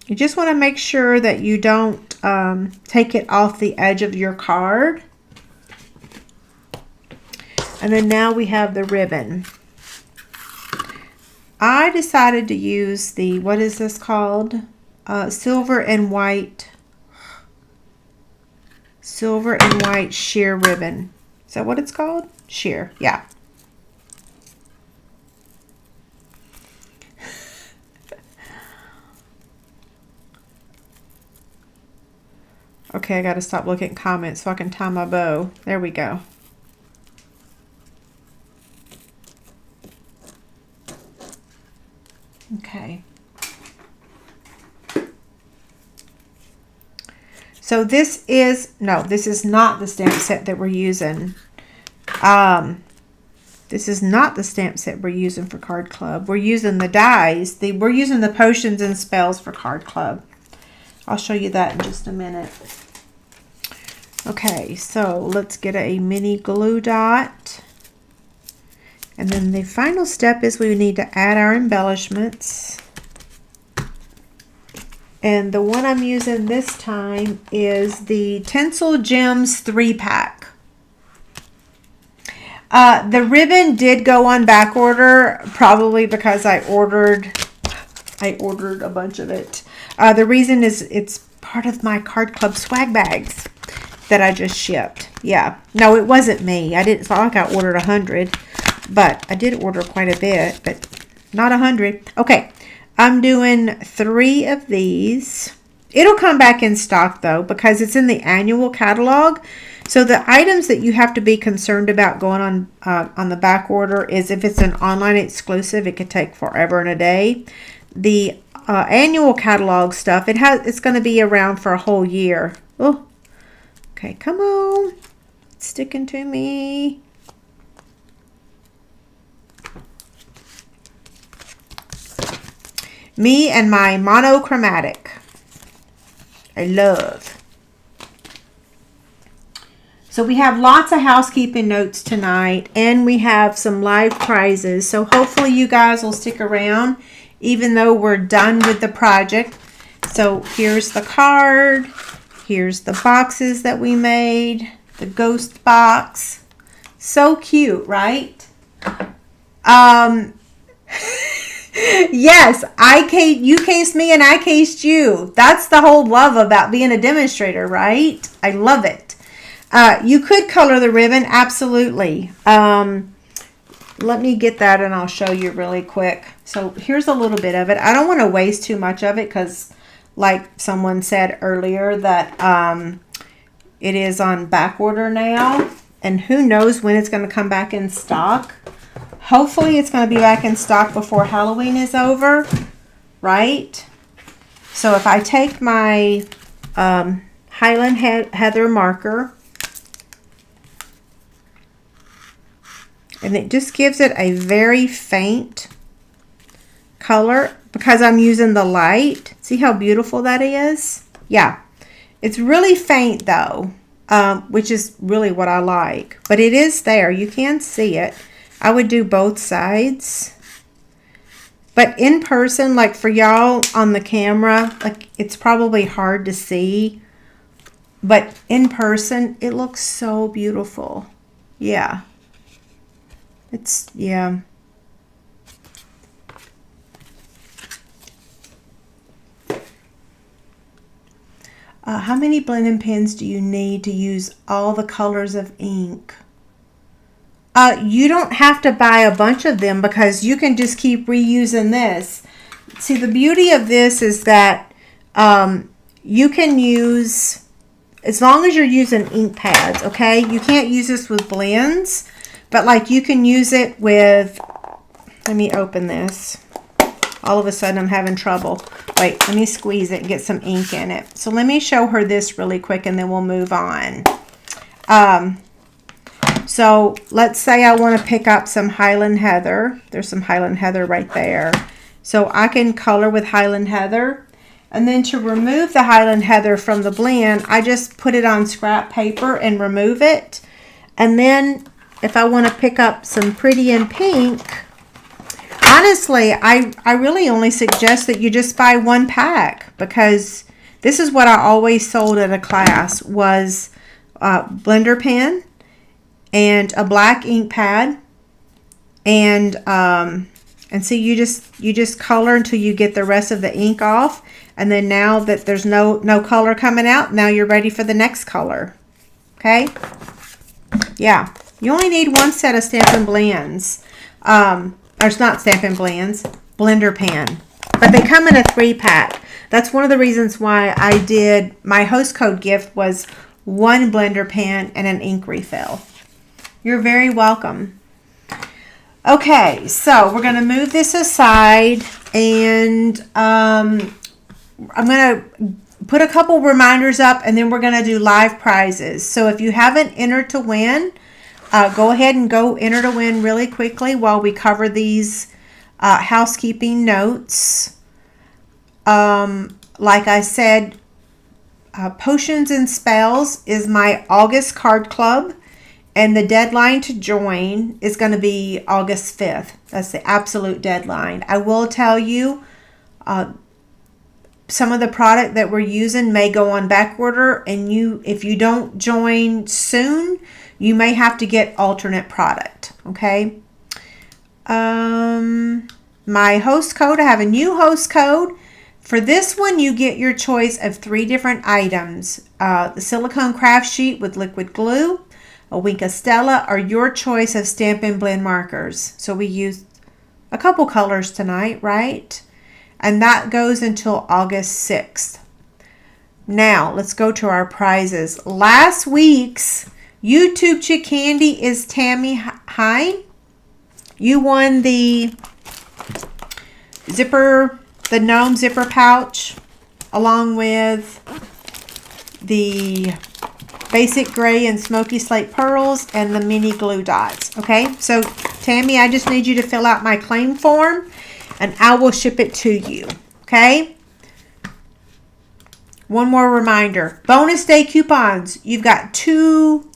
You just want to make sure that you don't take it off the edge of your card. And then now we have the ribbon. I decided to use the, what is this called? Silver and white sheer ribbon. Is that what it's called? Sheer, yeah. Okay, I got to stop looking at comments so I can tie my bow. There we go. Okay. So this is, no, this is not the stamp set that we're using. This is not the stamp set we're using for Card Club. We're using the dies. We're using the potions and spells for Card Club. I'll show you that in just a minute. Okay, so let's get a mini glue dot. And then the final step is we need to add our embellishments. And the one I'm using this time is the Tinsel Gems 3-pack. The ribbon did go on back order, probably because I ordered a bunch of it. The reason is it's part of my Card Club swag bags that I just shipped. Yeah, no, it wasn't me. It's not like I ordered 100, but I did order quite a bit, but not 100. Okay, I'm doing 3 of these. It'll come back in stock though, because it's in the annual catalog. So the items that you have to be concerned about going on the back order is if it's an online exclusive, it could take forever and a day. The annual catalog stuff, it's going to be around for a whole year. Oh, okay, come on, it's sticking to me. Me and my monochromatic. I love. So we have lots of housekeeping notes tonight, and we have some live prizes. So hopefully you guys will stick around even though we're done with the project. So here's the card. Here's the boxes that we made. The ghost box. So cute, right? Yes, you cased me and I cased you. That's the whole love about being a demonstrator, right? I love it. You could color the ribbon, absolutely. Let me get that and I'll show you really quick. So here's a little bit of it. I don't want to waste too much of it because like someone said earlier that it is on back order now. And who knows when it's going to come back in stock. Hopefully it's going to be back in stock before Halloween is over, right? So if I take my Highland Heather marker, and it just gives it a very faint color because I'm using the light. See how beautiful that is? Yeah, it's really faint though, which is really what I like. But it is there. You can see it. I would do both sides. But in person, like for y'all on the camera, like it's probably hard to see. But in person, it looks so beautiful. Yeah. Yeah. How many blending pens do you need to use all the colors of ink? You don't have to buy a bunch of them because you can just keep reusing this. See, the beauty of this is that you can use, as long as you're using ink pads, okay? You can't use this with blends, but like you can use it with, let me open this. All of a sudden I'm having trouble. Wait, let me squeeze it and get some ink in it. So let me show her this really quick and then we'll move on. So let's say I want to pick up some Highland Heather. There's some Highland Heather right there. So I can color with Highland Heather. And then to remove the Highland Heather from the blend, I just put it on scrap paper and remove it. And then if I want to pick up some Pretty in Pink, honestly, I really only suggest that you just buy one pack because this is what I always sold at a class was blender pen and a black ink pad and so you just color until you get the rest of the ink off, and then now that there's no color coming out, now you're ready for the next color. Okay, yeah, you only need one set of Stampin' Blends, or it's not Stampin' Blends, blender pen, but they come in a 3-pack. That's one of the reasons why I did my host code gift was one blender pen and an ink refill. You're very welcome. Okay, so we're going to move this aside, and I'm going to put a couple reminders up, and then we're going to do live prizes. So if you haven't entered to win, go ahead and go enter to win really quickly while we cover these housekeeping notes. Like I said, Potions and Spells is my August card club, and the deadline to join is going to be August 5th. That's the absolute deadline. I will tell you, some of the product that we're using may go on back order, and if you don't join soon, you may have to get alternate product. Okay. My host code, I have a new host code. For this one, you get your choice of 3 different items. The silicone craft sheet with liquid glue, a Wink of Stella, or your choice of Stampin' Blend markers. So we used a couple colors tonight, right? And that goes until August 6th. Now, let's go to our prizes. Last week's YouTube Chick Candy is Tammy Hine. You won the zipper, the gnome zipper pouch, along with the basic gray and smoky slate pearls and the mini glue dots. Okay, so Tammy, I just need you to fill out my claim form and I will ship it to you. Okay. One more reminder, bonus day coupons. You've got two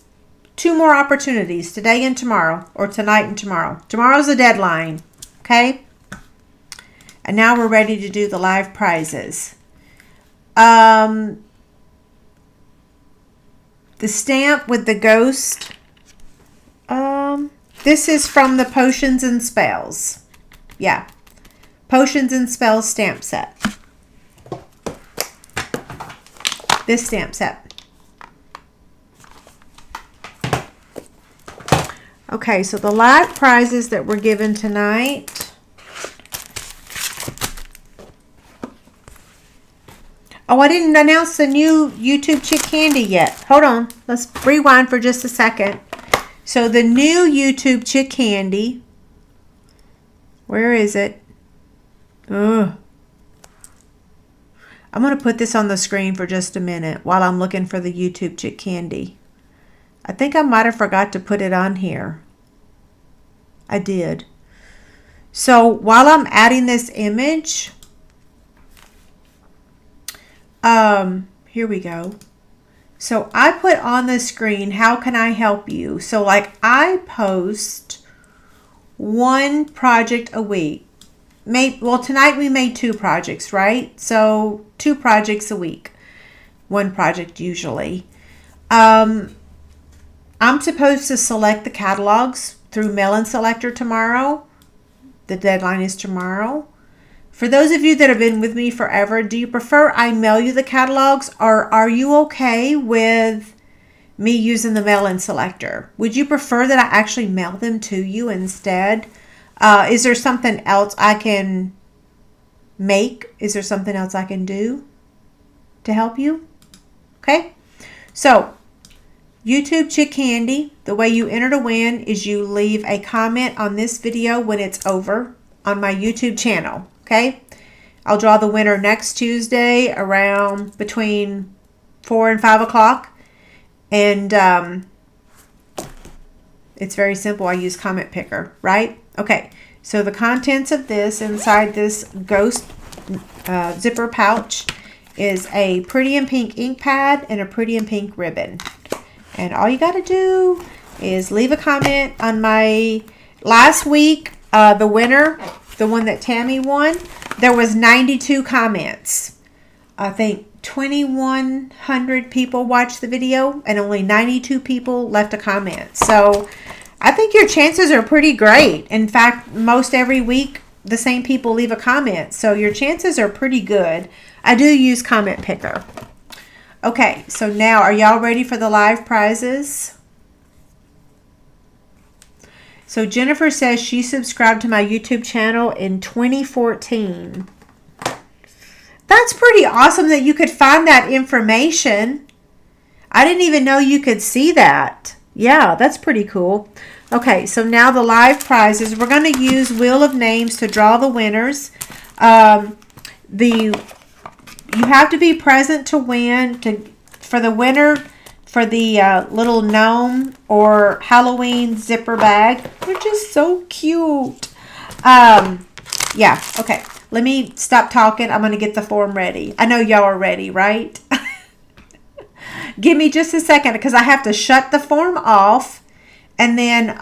more opportunities, today and tomorrow, or tonight and tomorrow. Tomorrow's the deadline. Okay. And now we're ready to do the live prizes. The stamp with the ghost. This is from the Potions and Spells. Yeah. Potions and Spells stamp set. This stamp set. Okay, so the live prizes that were given tonight. Oh, I didn't announce the new YouTube Chick Candy yet. Hold on. Let's rewind for just a second. So the new YouTube Chick Candy. Where is it? Ugh. I'm going to put this on the screen for just a minute while I'm looking for the YouTube Chick Candy. I think I might have forgot to put it on here. I did. So while I'm adding this image, here we go. So I put on the screen, how can I help you? So like I post 1 project a week. Well, tonight we made 2 projects, right? So 2 projects a week. 1 project usually. I'm supposed to select the catalogs through Mail-In Selector tomorrow. The deadline is tomorrow. For those of you that have been with me forever, do you prefer I mail you the catalogs, or are you okay with me using the Mail-In Selector? Would you prefer that I actually mail them to you instead? Is there something else I can make? Is there something else I can do to help you? Okay. So YouTube Chick Candy, the way you enter to win is you leave a comment on this video when it's over on my YouTube channel. Okay. I'll draw the winner next Tuesday around between 4 and 5 o'clock. And it's very simple. I use Comment Picker, right? Okay. So the contents of this inside this ghost zipper pouch is a Pretty in Pink ink pad and a Pretty in Pink ribbon. And all you got to do is leave a comment on my last week, the winner, the one that Tammy won. There was 92 comments. I think 2,100 people watched the video and only 92 people left a comment. So I think your chances are pretty great. In fact, most every week the same people leave a comment. So your chances are pretty good. I do use Comment Picker. Okay, so now are y'all ready for the live prizes? So Jennifer says she subscribed to my YouTube channel in 2014. That's pretty awesome that you could find that information. I didn't even know you could see that. Yeah, that's pretty cool. Okay, so now the live prizes. We're going to use Wheel of Names to draw the winners. You have to be present to win. For the winner for the little gnome or Halloween zipper bag, which is so cute. Yeah, okay. Let me stop talking. I'm going to get the form ready. I know y'all are ready, right? Give me just a second because I have to shut the form off and then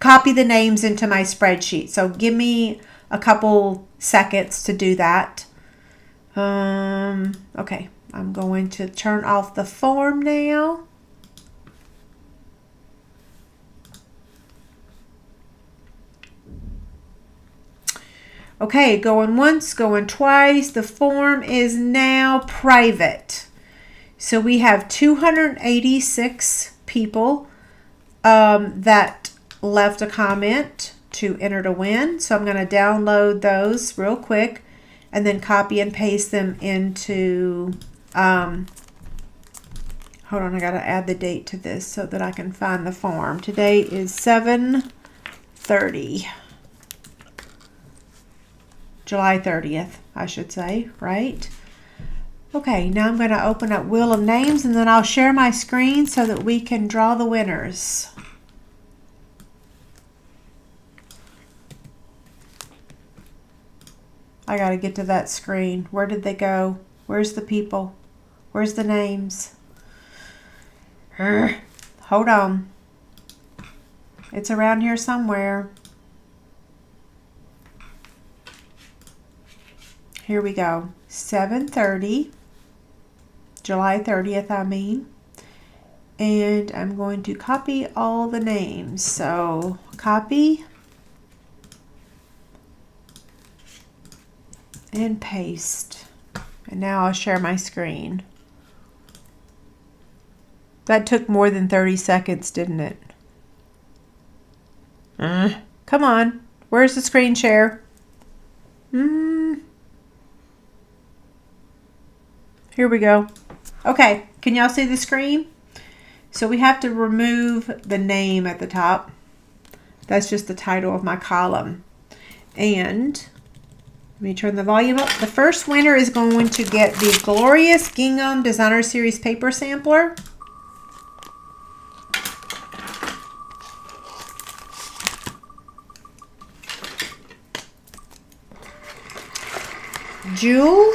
copy the names into my spreadsheet. So give me a couple seconds to do that. Okay, I'm going to turn off the form now. Okay, going once, going twice. The form is now private. So we have 286 people that left a comment to enter to win. So I'm going to download those real quick and then copy and paste them into, hold on, I got to add the date to this so that I can find the form. Today is 7/30. July 30th, I should say, right? Okay, now I'm going to open up Wheel of Names and then I'll share my screen so that we can draw the winners. I got to get to that screen. Where did they go? Where's the people? Where's the names? Hold on. It's around here somewhere. Here we go. 7:30. July 30th, I mean. And I'm going to copy all the names. So, copy and paste. And now I'll share my screen. That took more than 30 seconds, didn't it? Come on. Where's the screen share? Here we go. Okay, can y'all see the screen? So we have to remove the name at the top. That's just the title of my column. And let me turn the volume up. The first winner is going to get the Glorious Gingham Designer Series Paper Sampler. Jewel,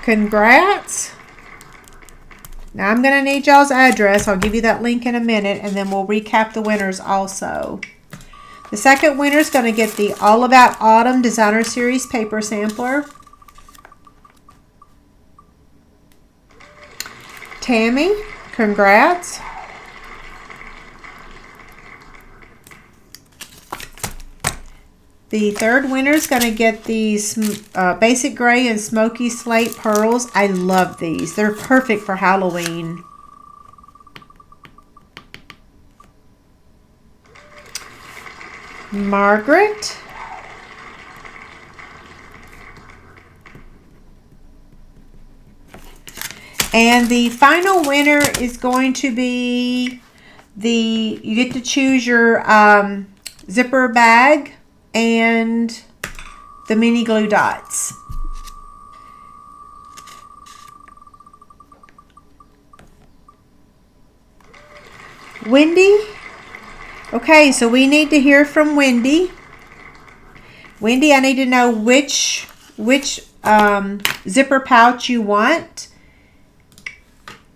congrats. Now I'm going to need y'all's address. I'll give you that link in a minute and then we'll recap the winners also. The second winner is going to get the All About Autumn Designer Series Paper Sampler. Tammy, congrats. The third winner is going to get these Basic Gray and Smoky Slate Pearls. I love these. They're perfect for Halloween. Margaret. And the final winner is going to be you get to choose your zipper bag and the mini glue dots. Wendy. Okay, so we need to hear from Wendy. Wendy, I need to know which zipper pouch you want.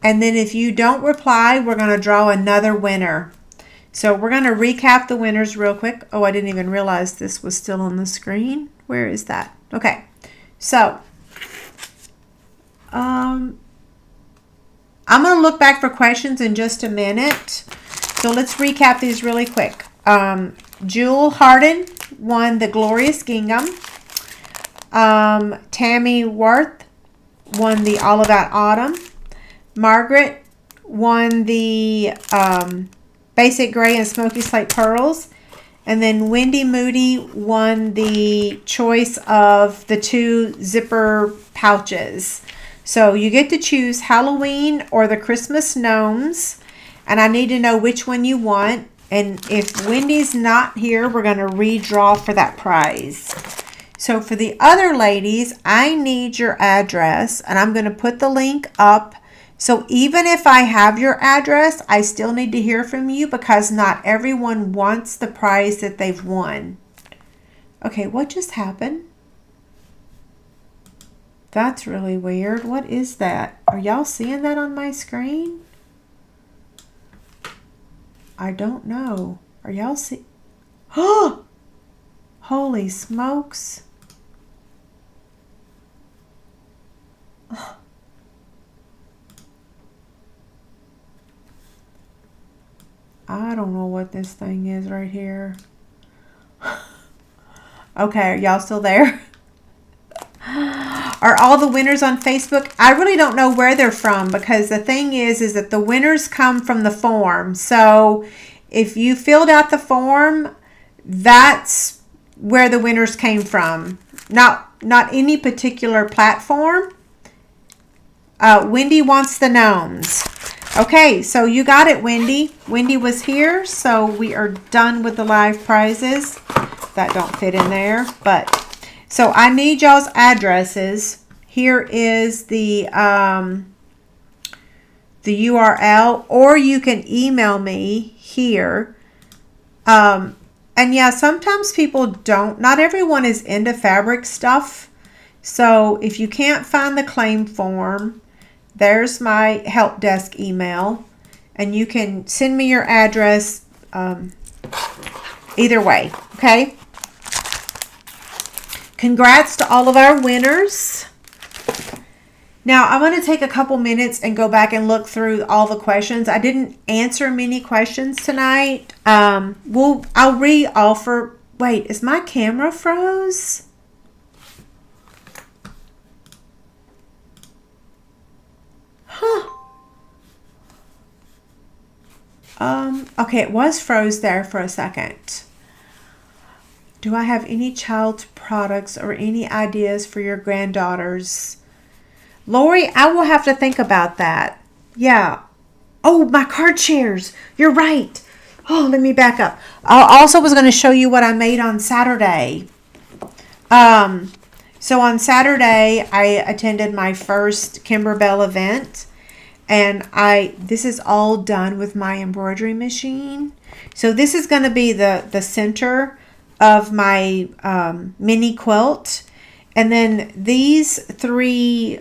And then if you don't reply, we're going to draw another winner. So we're going to recap the winners real quick. Oh, I didn't even realize this was still on the screen. Where is that? Okay. So, I'm going to look back for questions in just a minute. So let's recap these really quick. Jewel Harden won the Glorious Gingham. Tammy Worth won the All About Autumn. Margaret won the Basic Gray and Smoky Slate Pearls. And then Wendy Moody won the choice of the 2 zipper pouches. So you get to choose Halloween or the Christmas Gnomes. And I need to know which one you want. And if Wendy's not here, we're going to redraw for that prize. So for the other ladies, I need your address. And I'm going to put the link up So even if I have your address, I still need to hear from you because not everyone wants the prize that they've won. Okay, what just happened? That's really weird. What is that? Are y'all seeing that on my screen? I don't know. Are y'all see? Oh! Holy smokes. I don't know what this thing is right here. Okay, are y'all still there? Are all the winners on Facebook? I really don't know where they're from because the thing is that the winners come from the form. So if you filled out the form, that's where the winners came from. Not any particular platform. Wendy wants the gnomes. Okay, so you got it, Wendy. Wendy was here, so we are done with the live prizes. That don't fit in there, but so I need y'all's addresses. Here is the URL, or you can email me here. And yeah, sometimes people don't. Not everyone is into fabric stuff. So if you can't find the claim form, there's my help desk email, and you can send me your address either way, okay? Congrats to all of our winners. Now, I'm going to take a couple minutes and go back and look through all the questions. I didn't answer many questions tonight. I'll re-offer. Wait, is my camera froze? Huh. Okay, it was froze there for a second. Do I have any child products or any ideas for your granddaughters? Lori, I will have to think about that. Yeah. Oh, my card shares. You're right. Oh, let me back up. I also was going to show you what I made on Saturday. So on Saturday, I attended my first Kimberbell event, and this is all done with my embroidery machine. So this is going to be the center of my mini quilt, and then these three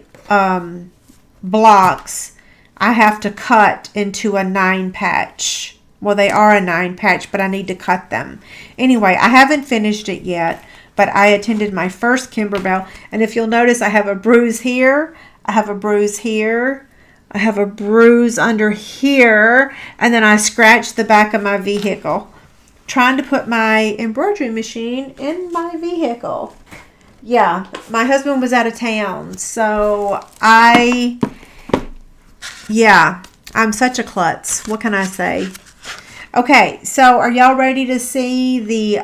blocks I have to cut into a 9 patch. Well, they are a 9 patch, but I need to cut them. Anyway, I haven't finished it yet, but I attended my first Kimberbell, and if you'll notice, I have a bruise here, I have a bruise here, I have a bruise under here, and then I scratched the back of my vehicle trying to put my embroidery machine in my vehicle. Yeah, my husband was out of town, so I'm such a klutz. What can I say? Okay, so are y'all ready to see the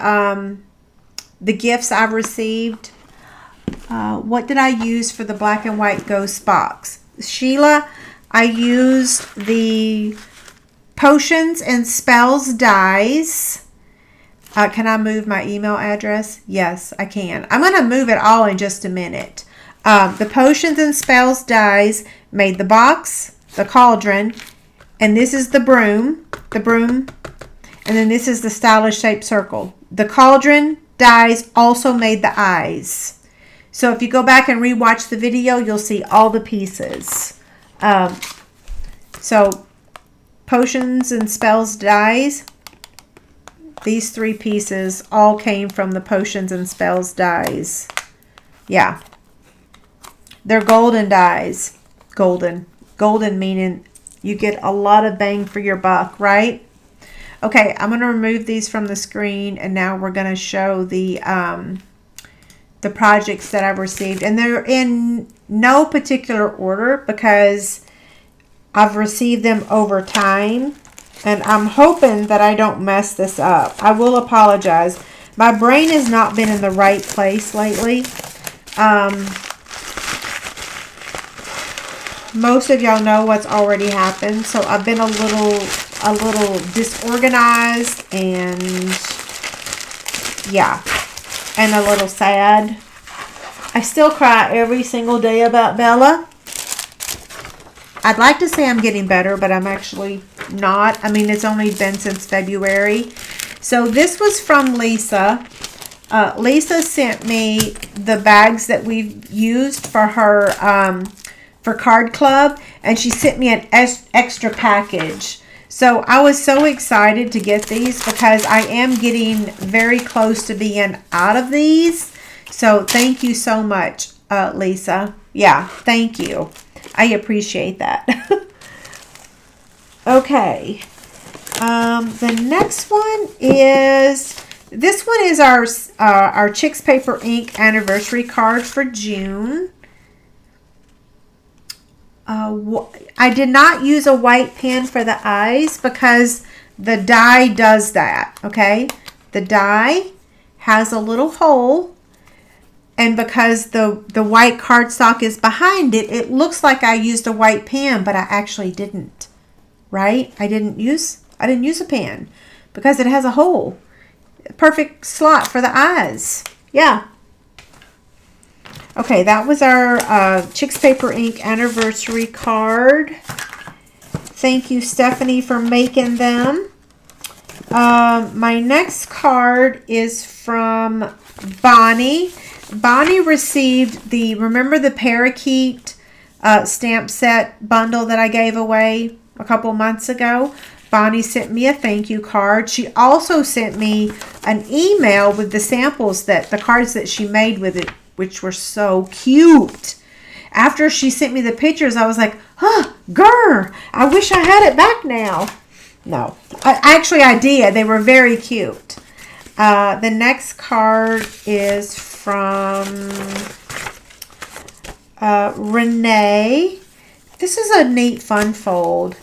gifts I've received? What did I use for the black and white ghost box? Sheila, I used the Potions and Spells dies. Can I move my email address? Yes, I can. I'm going to move it all in just a minute. The Potions and Spells dies made the box, the cauldron, and this is the broom, and then this is the stylish shaped circle. The cauldron dies also made the eyes. So if you go back and rewatch the video, you'll see all the pieces. So Potions and Spells dies. These 3 pieces all came from the Potions and Spells dies. Yeah. They're golden dies. Golden. Golden meaning you get a lot of bang for your buck, right? Okay, I'm going to remove these from the screen, and now we're going to show the projects that I've received. And they're in no particular order because I've received them over time. And I'm hoping that I don't mess this up. I will apologize. My brain has not been in the right place lately. Most of y'all know what's already happened. So I've been a little disorganized and yeah, and a little sad. I still cry every single day about Bella. I'd like to say I'm getting better, but I'm actually not. I mean, it's only been since February. So this was from Lisa. Lisa sent me the bags that we've used for her for Card Club, and she sent me an extra package. So I was so excited to get these because I am getting very close to being out of these. So thank you so much, Lisa. Yeah, thank you. I appreciate that. Okay. The next one is, this one is our Chicks Paper Ink anniversary card for June. I did not use a white pen for the eyes because the die does that, okay? The die has a little hole, and because the white cardstock is behind it, it looks like I used a white pen, but I actually didn't, right? I didn't use a pen because it has a hole. Perfect slot for the eyes. Yeah. Okay, that was our Chicks Paper Ink anniversary card. Thank you, Stephanie, for making them. My next card is from Bonnie. Bonnie received remember the Parakeet stamp set bundle that I gave away a couple months ago? Bonnie sent me a thank you card. She also sent me an email with the samples, the cards that she made with it, which were so cute. After she sent me the pictures, I was like, huh, grr, I wish I had it back now. No, I did. They were very cute. The next card is from Renee. This is a neat fun fold.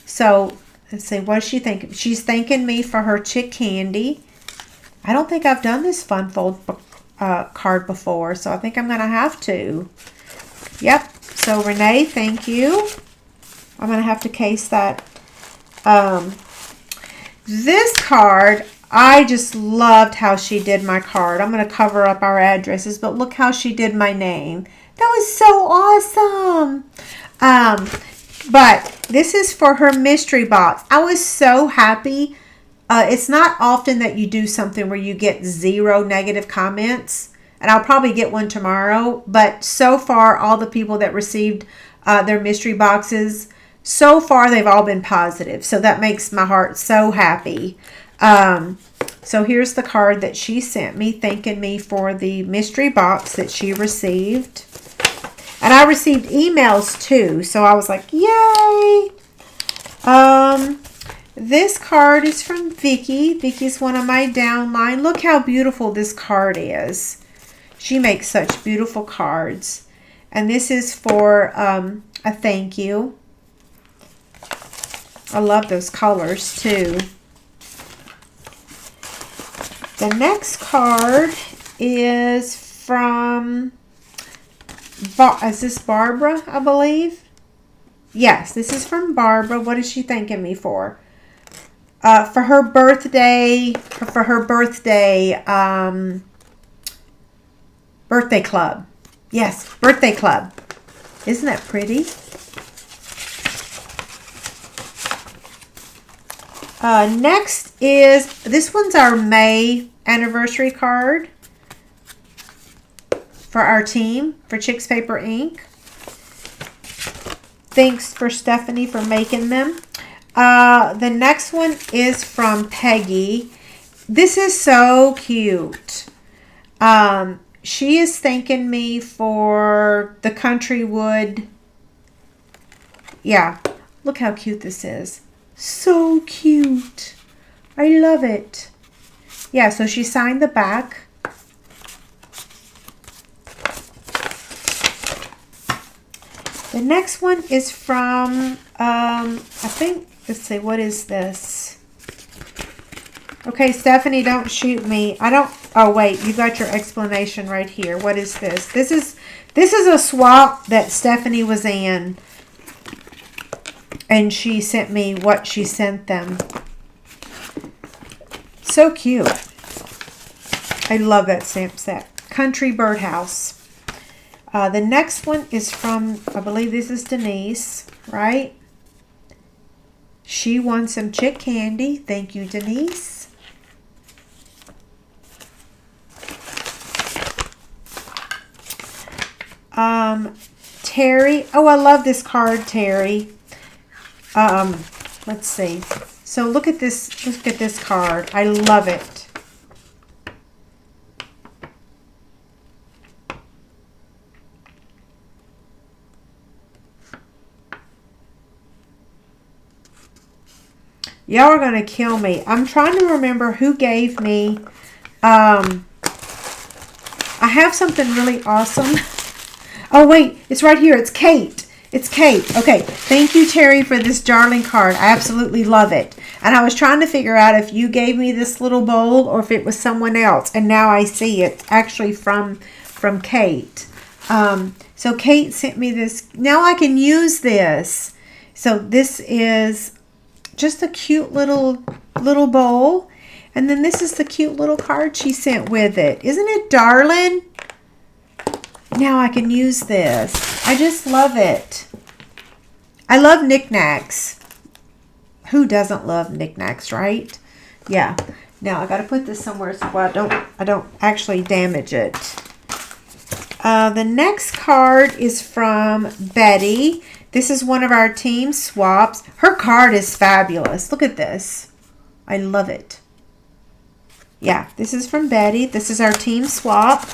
So let's see, what is she thinking? She's thanking me for her chick candy. I don't think I've done this fun fold card before, so I think I'm going to have to. Yep. So Renee, thank you. I'm going to have to case that. This card, I just loved how she did my card. I'm going to cover up our addresses, but look how she did my name. That was so awesome. But this is for her mystery box. I was so happy. It's not often that you do something where you get 0 negative comments. And I'll probably get one tomorrow. But so far, all the people that received their mystery boxes, so far they've all been positive. So that makes my heart so happy. So here's the card that she sent me, thanking me for the mystery box that she received. And I received emails too, so I was like, yay! This card is from Vicky. Vicky's one of my downline. Look how beautiful this card is. She makes such beautiful cards. And this is for a thank you. I love those colors too. The next card is from... is this Barbara, I believe? Yes, this is from Barbara. What is she thanking me for? For her birthday, birthday club. Yes, birthday club. Isn't that pretty? Next is, this one's our May anniversary card for our team, for Chicks Paper Ink. Thanks for Stephanie for making them. The next one is from Peggy. This is so cute. She is thanking me for the country wood. Yeah, look how cute this is. So cute. I love it. Yeah, so she signed the back. The next one is from, I think, let's see, what is this? Okay, Stephanie, don't shoot me. Oh wait, you got your explanation right here. What is this? This is a swap that Stephanie was in. And she sent me what she sent them. So cute. I love that stamp set. Country Birdhouse. The next one is from, I believe this is Denise. right? She won some chick candy. Thank you, Denise. Terry. Oh, I love this card, Terry. Let's see. So look at this. Look at this card. I love it. Y'all are going to kill me. I'm trying to remember who gave me. I have something really awesome. Oh, wait. It's right here. It's Kate. It's Kate. Okay. Thank you, Terry, for this darling card. I absolutely love it. And I was trying to figure out if you gave me this little bowl or if it was someone else. And now I see it's actually from Kate. So Kate sent me this. Now I can use this. So this is just a cute little bowl. And then this is the cute little card she sent with it. Isn't it darling? Now I can use this. I just love it. I love knickknacks. Who doesn't love knickknacks, right? Yeah. Now I got to put this somewhere so I don't actually damage it. The next card is from Betty. This is one of our team swaps. Her card is fabulous. Look at this. I love it. Yeah, this is from Betty. This is our team swap.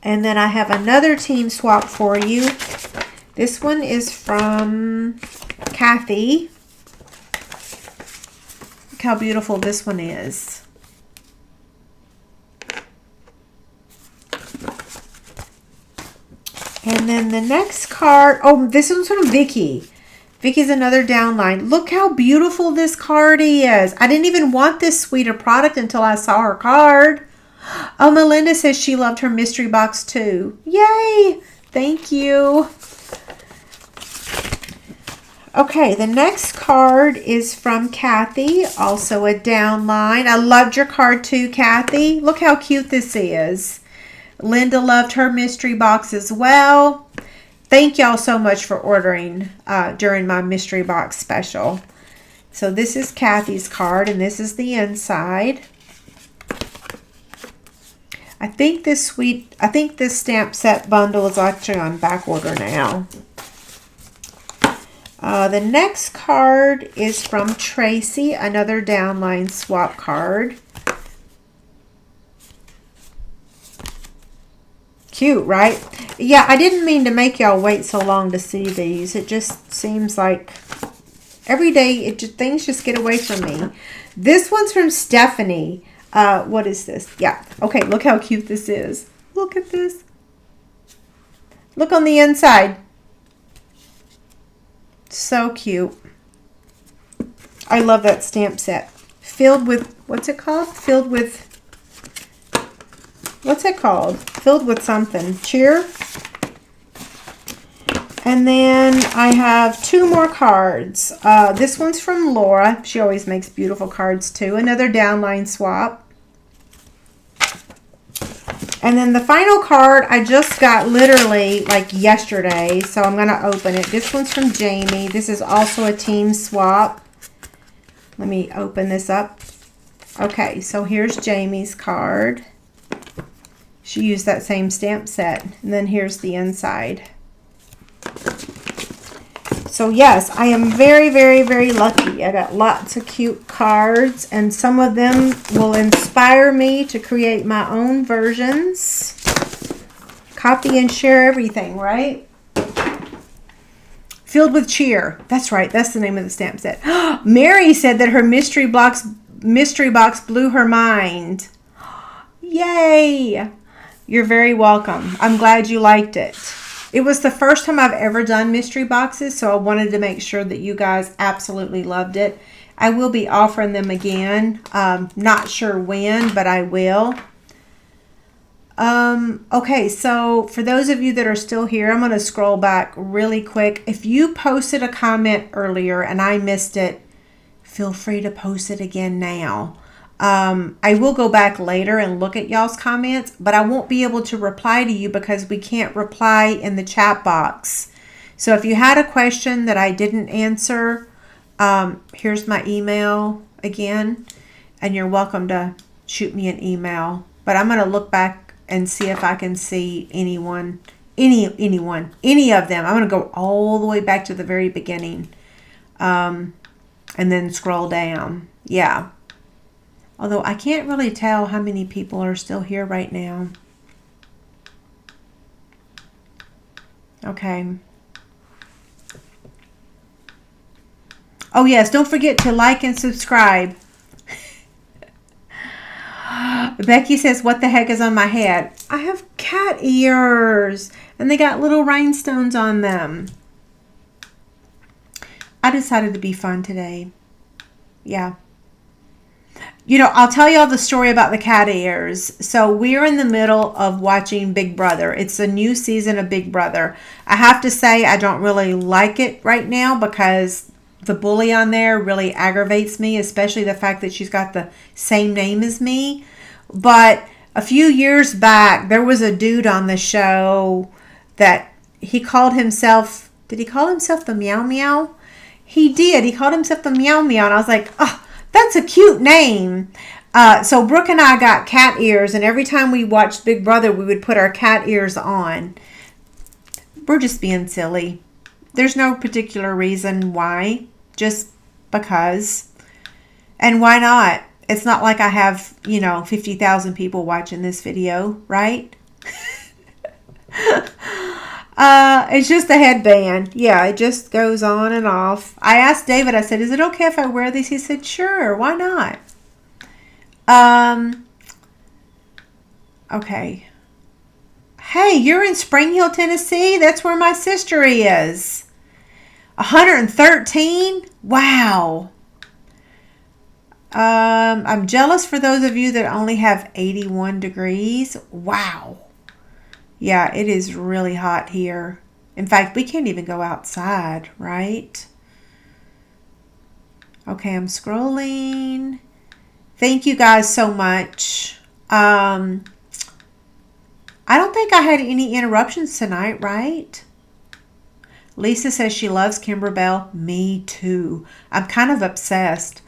And then I have another team swap for you. This one is from Kathy. Look how beautiful this one is. And then the next card, oh, this one's from Vicky. Vicky's another downline. Look how beautiful this card is. I didn't even want this suite of product until I saw her card. Oh, Melinda says she loved her mystery box too. Yay! Thank you. Okay, the next card is from Kathy, also a downline. I loved your card too, Kathy. Look how cute this is. Linda loved her mystery box as well. Thank y'all so much for ordering during my mystery box special. So this is Kathy's card, and this is the inside. I think this stamp set bundle is actually on back order now. The next card is from Tracy, another downline swap card. Cute, right? Yeah, I didn't mean to make y'all wait so long to see these. It just seems like every day things just get away from me. This one's from Stephanie. What is this? Yeah. Okay, look how cute this is. Look at this. Look on the inside. So cute. I love that stamp set. Filled with, what's it called? Filled with, what's it called? Filled with something. Cheer. And then I have two more cards. This one's from Laura. She always makes beautiful cards too. Another downline swap. And then the final card I just got literally like yesterday. So I'm going to open it. This one's from Jamie. This is also a team swap. Let me open this up. Okay, so here's Jamie's card. She used that same stamp set. And then here's the inside. So yes, I am very, very, very lucky. I got lots of cute cards, and some of them will inspire me to create my own versions. Copy and share everything, right? Filled with cheer. That's right. That's the name of the stamp set. Mary said that her mystery box blew her mind. Yay! You're very welcome. I'm glad you liked it. It was the first time I've ever done mystery boxes, so I wanted to make sure that you guys absolutely loved it. I will be offering them again. Not sure when, but I will. Okay, so for those of you that are still here, I'm going to scroll back really quick. If you posted a comment earlier and I missed it, feel free to post it again now. I will go back later and look at y'all's comments, but I won't be able to reply to you because we can't reply in the chat box. So if you had a question that I didn't answer, here's my email again, and you're welcome to shoot me an email. But I'm going to look back and see if I can see any of them. I'm going to go all the way back to the very beginning, and then scroll down. Yeah. Although I can't really tell how many people are still here right now. Okay. Oh yes, don't forget to like and subscribe. Becky says, what the heck is on my head? I have cat ears, and they got little rhinestones on them. I decided to be fun today. Yeah. You know, I'll tell y'all the story about the cat ears. So we're in the middle of watching Big Brother. It's a new season of Big Brother. I have to say I don't really like it right now because the bully on there really aggravates me, especially the fact that she's got the same name as me. But a few years back, there was a dude on the show that he called himself, did he call himself the Meow Meow? He did. He called himself the Meow Meow. And I was like, oh, that's a cute name. So Brooke and I got cat ears, and every time we watched Big Brother, we would put our cat ears on. We're just being silly. There's no particular reason why, just because. And why not? It's not like I have, 50,000 people watching this video, right? It's just a headband. Yeah, it just goes on and off. I asked David, I said, is it okay if I wear these? He said, sure, why not? Okay. Hey, you're in Spring Hill, Tennessee? That's where my sister is. 113? Wow. I'm jealous for those of you that only have 81 degrees. Wow. Yeah, it is really hot here. In fact, we can't even go outside, right? Okay, I'm scrolling. Thank you guys so much. I don't think I had any interruptions tonight, right? Lisa says she loves Kimber Bell. Me too. I'm kind of obsessed.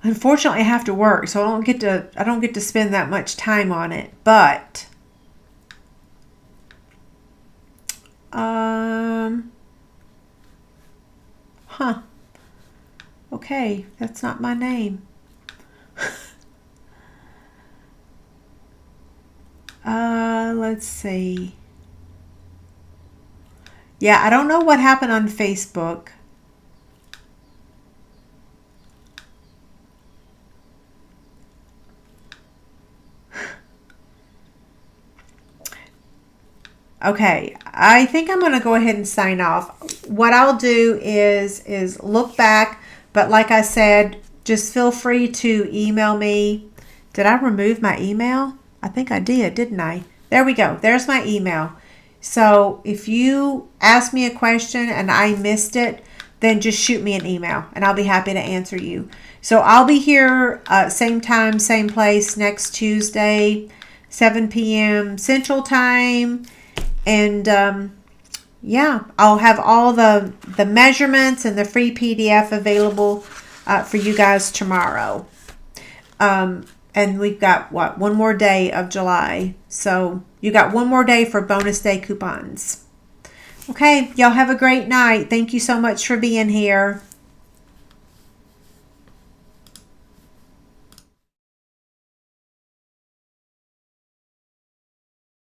Unfortunately, I have to work, so I don't get to spend that much time on it. But okay, that's not my name. Let's see. Yeah, I don't know what happened on Facebook. Okay, I think I'm going to go ahead and sign off. What I'll do is look back, but like I said, just feel free to email me. Did I remove my email? I think I did, didn't I? There we go. There's my email. So if you ask me a question and I missed it, then just shoot me an email and I'll be happy to answer you. So I'll be here same time, same place next Tuesday, 7 p.m. Central Time. And yeah, I'll have all the measurements and the free PDF available for you guys tomorrow. And we've got, one more day of July. So you got one more day for bonus day coupons. Okay, y'all have a great night. Thank you so much for being here.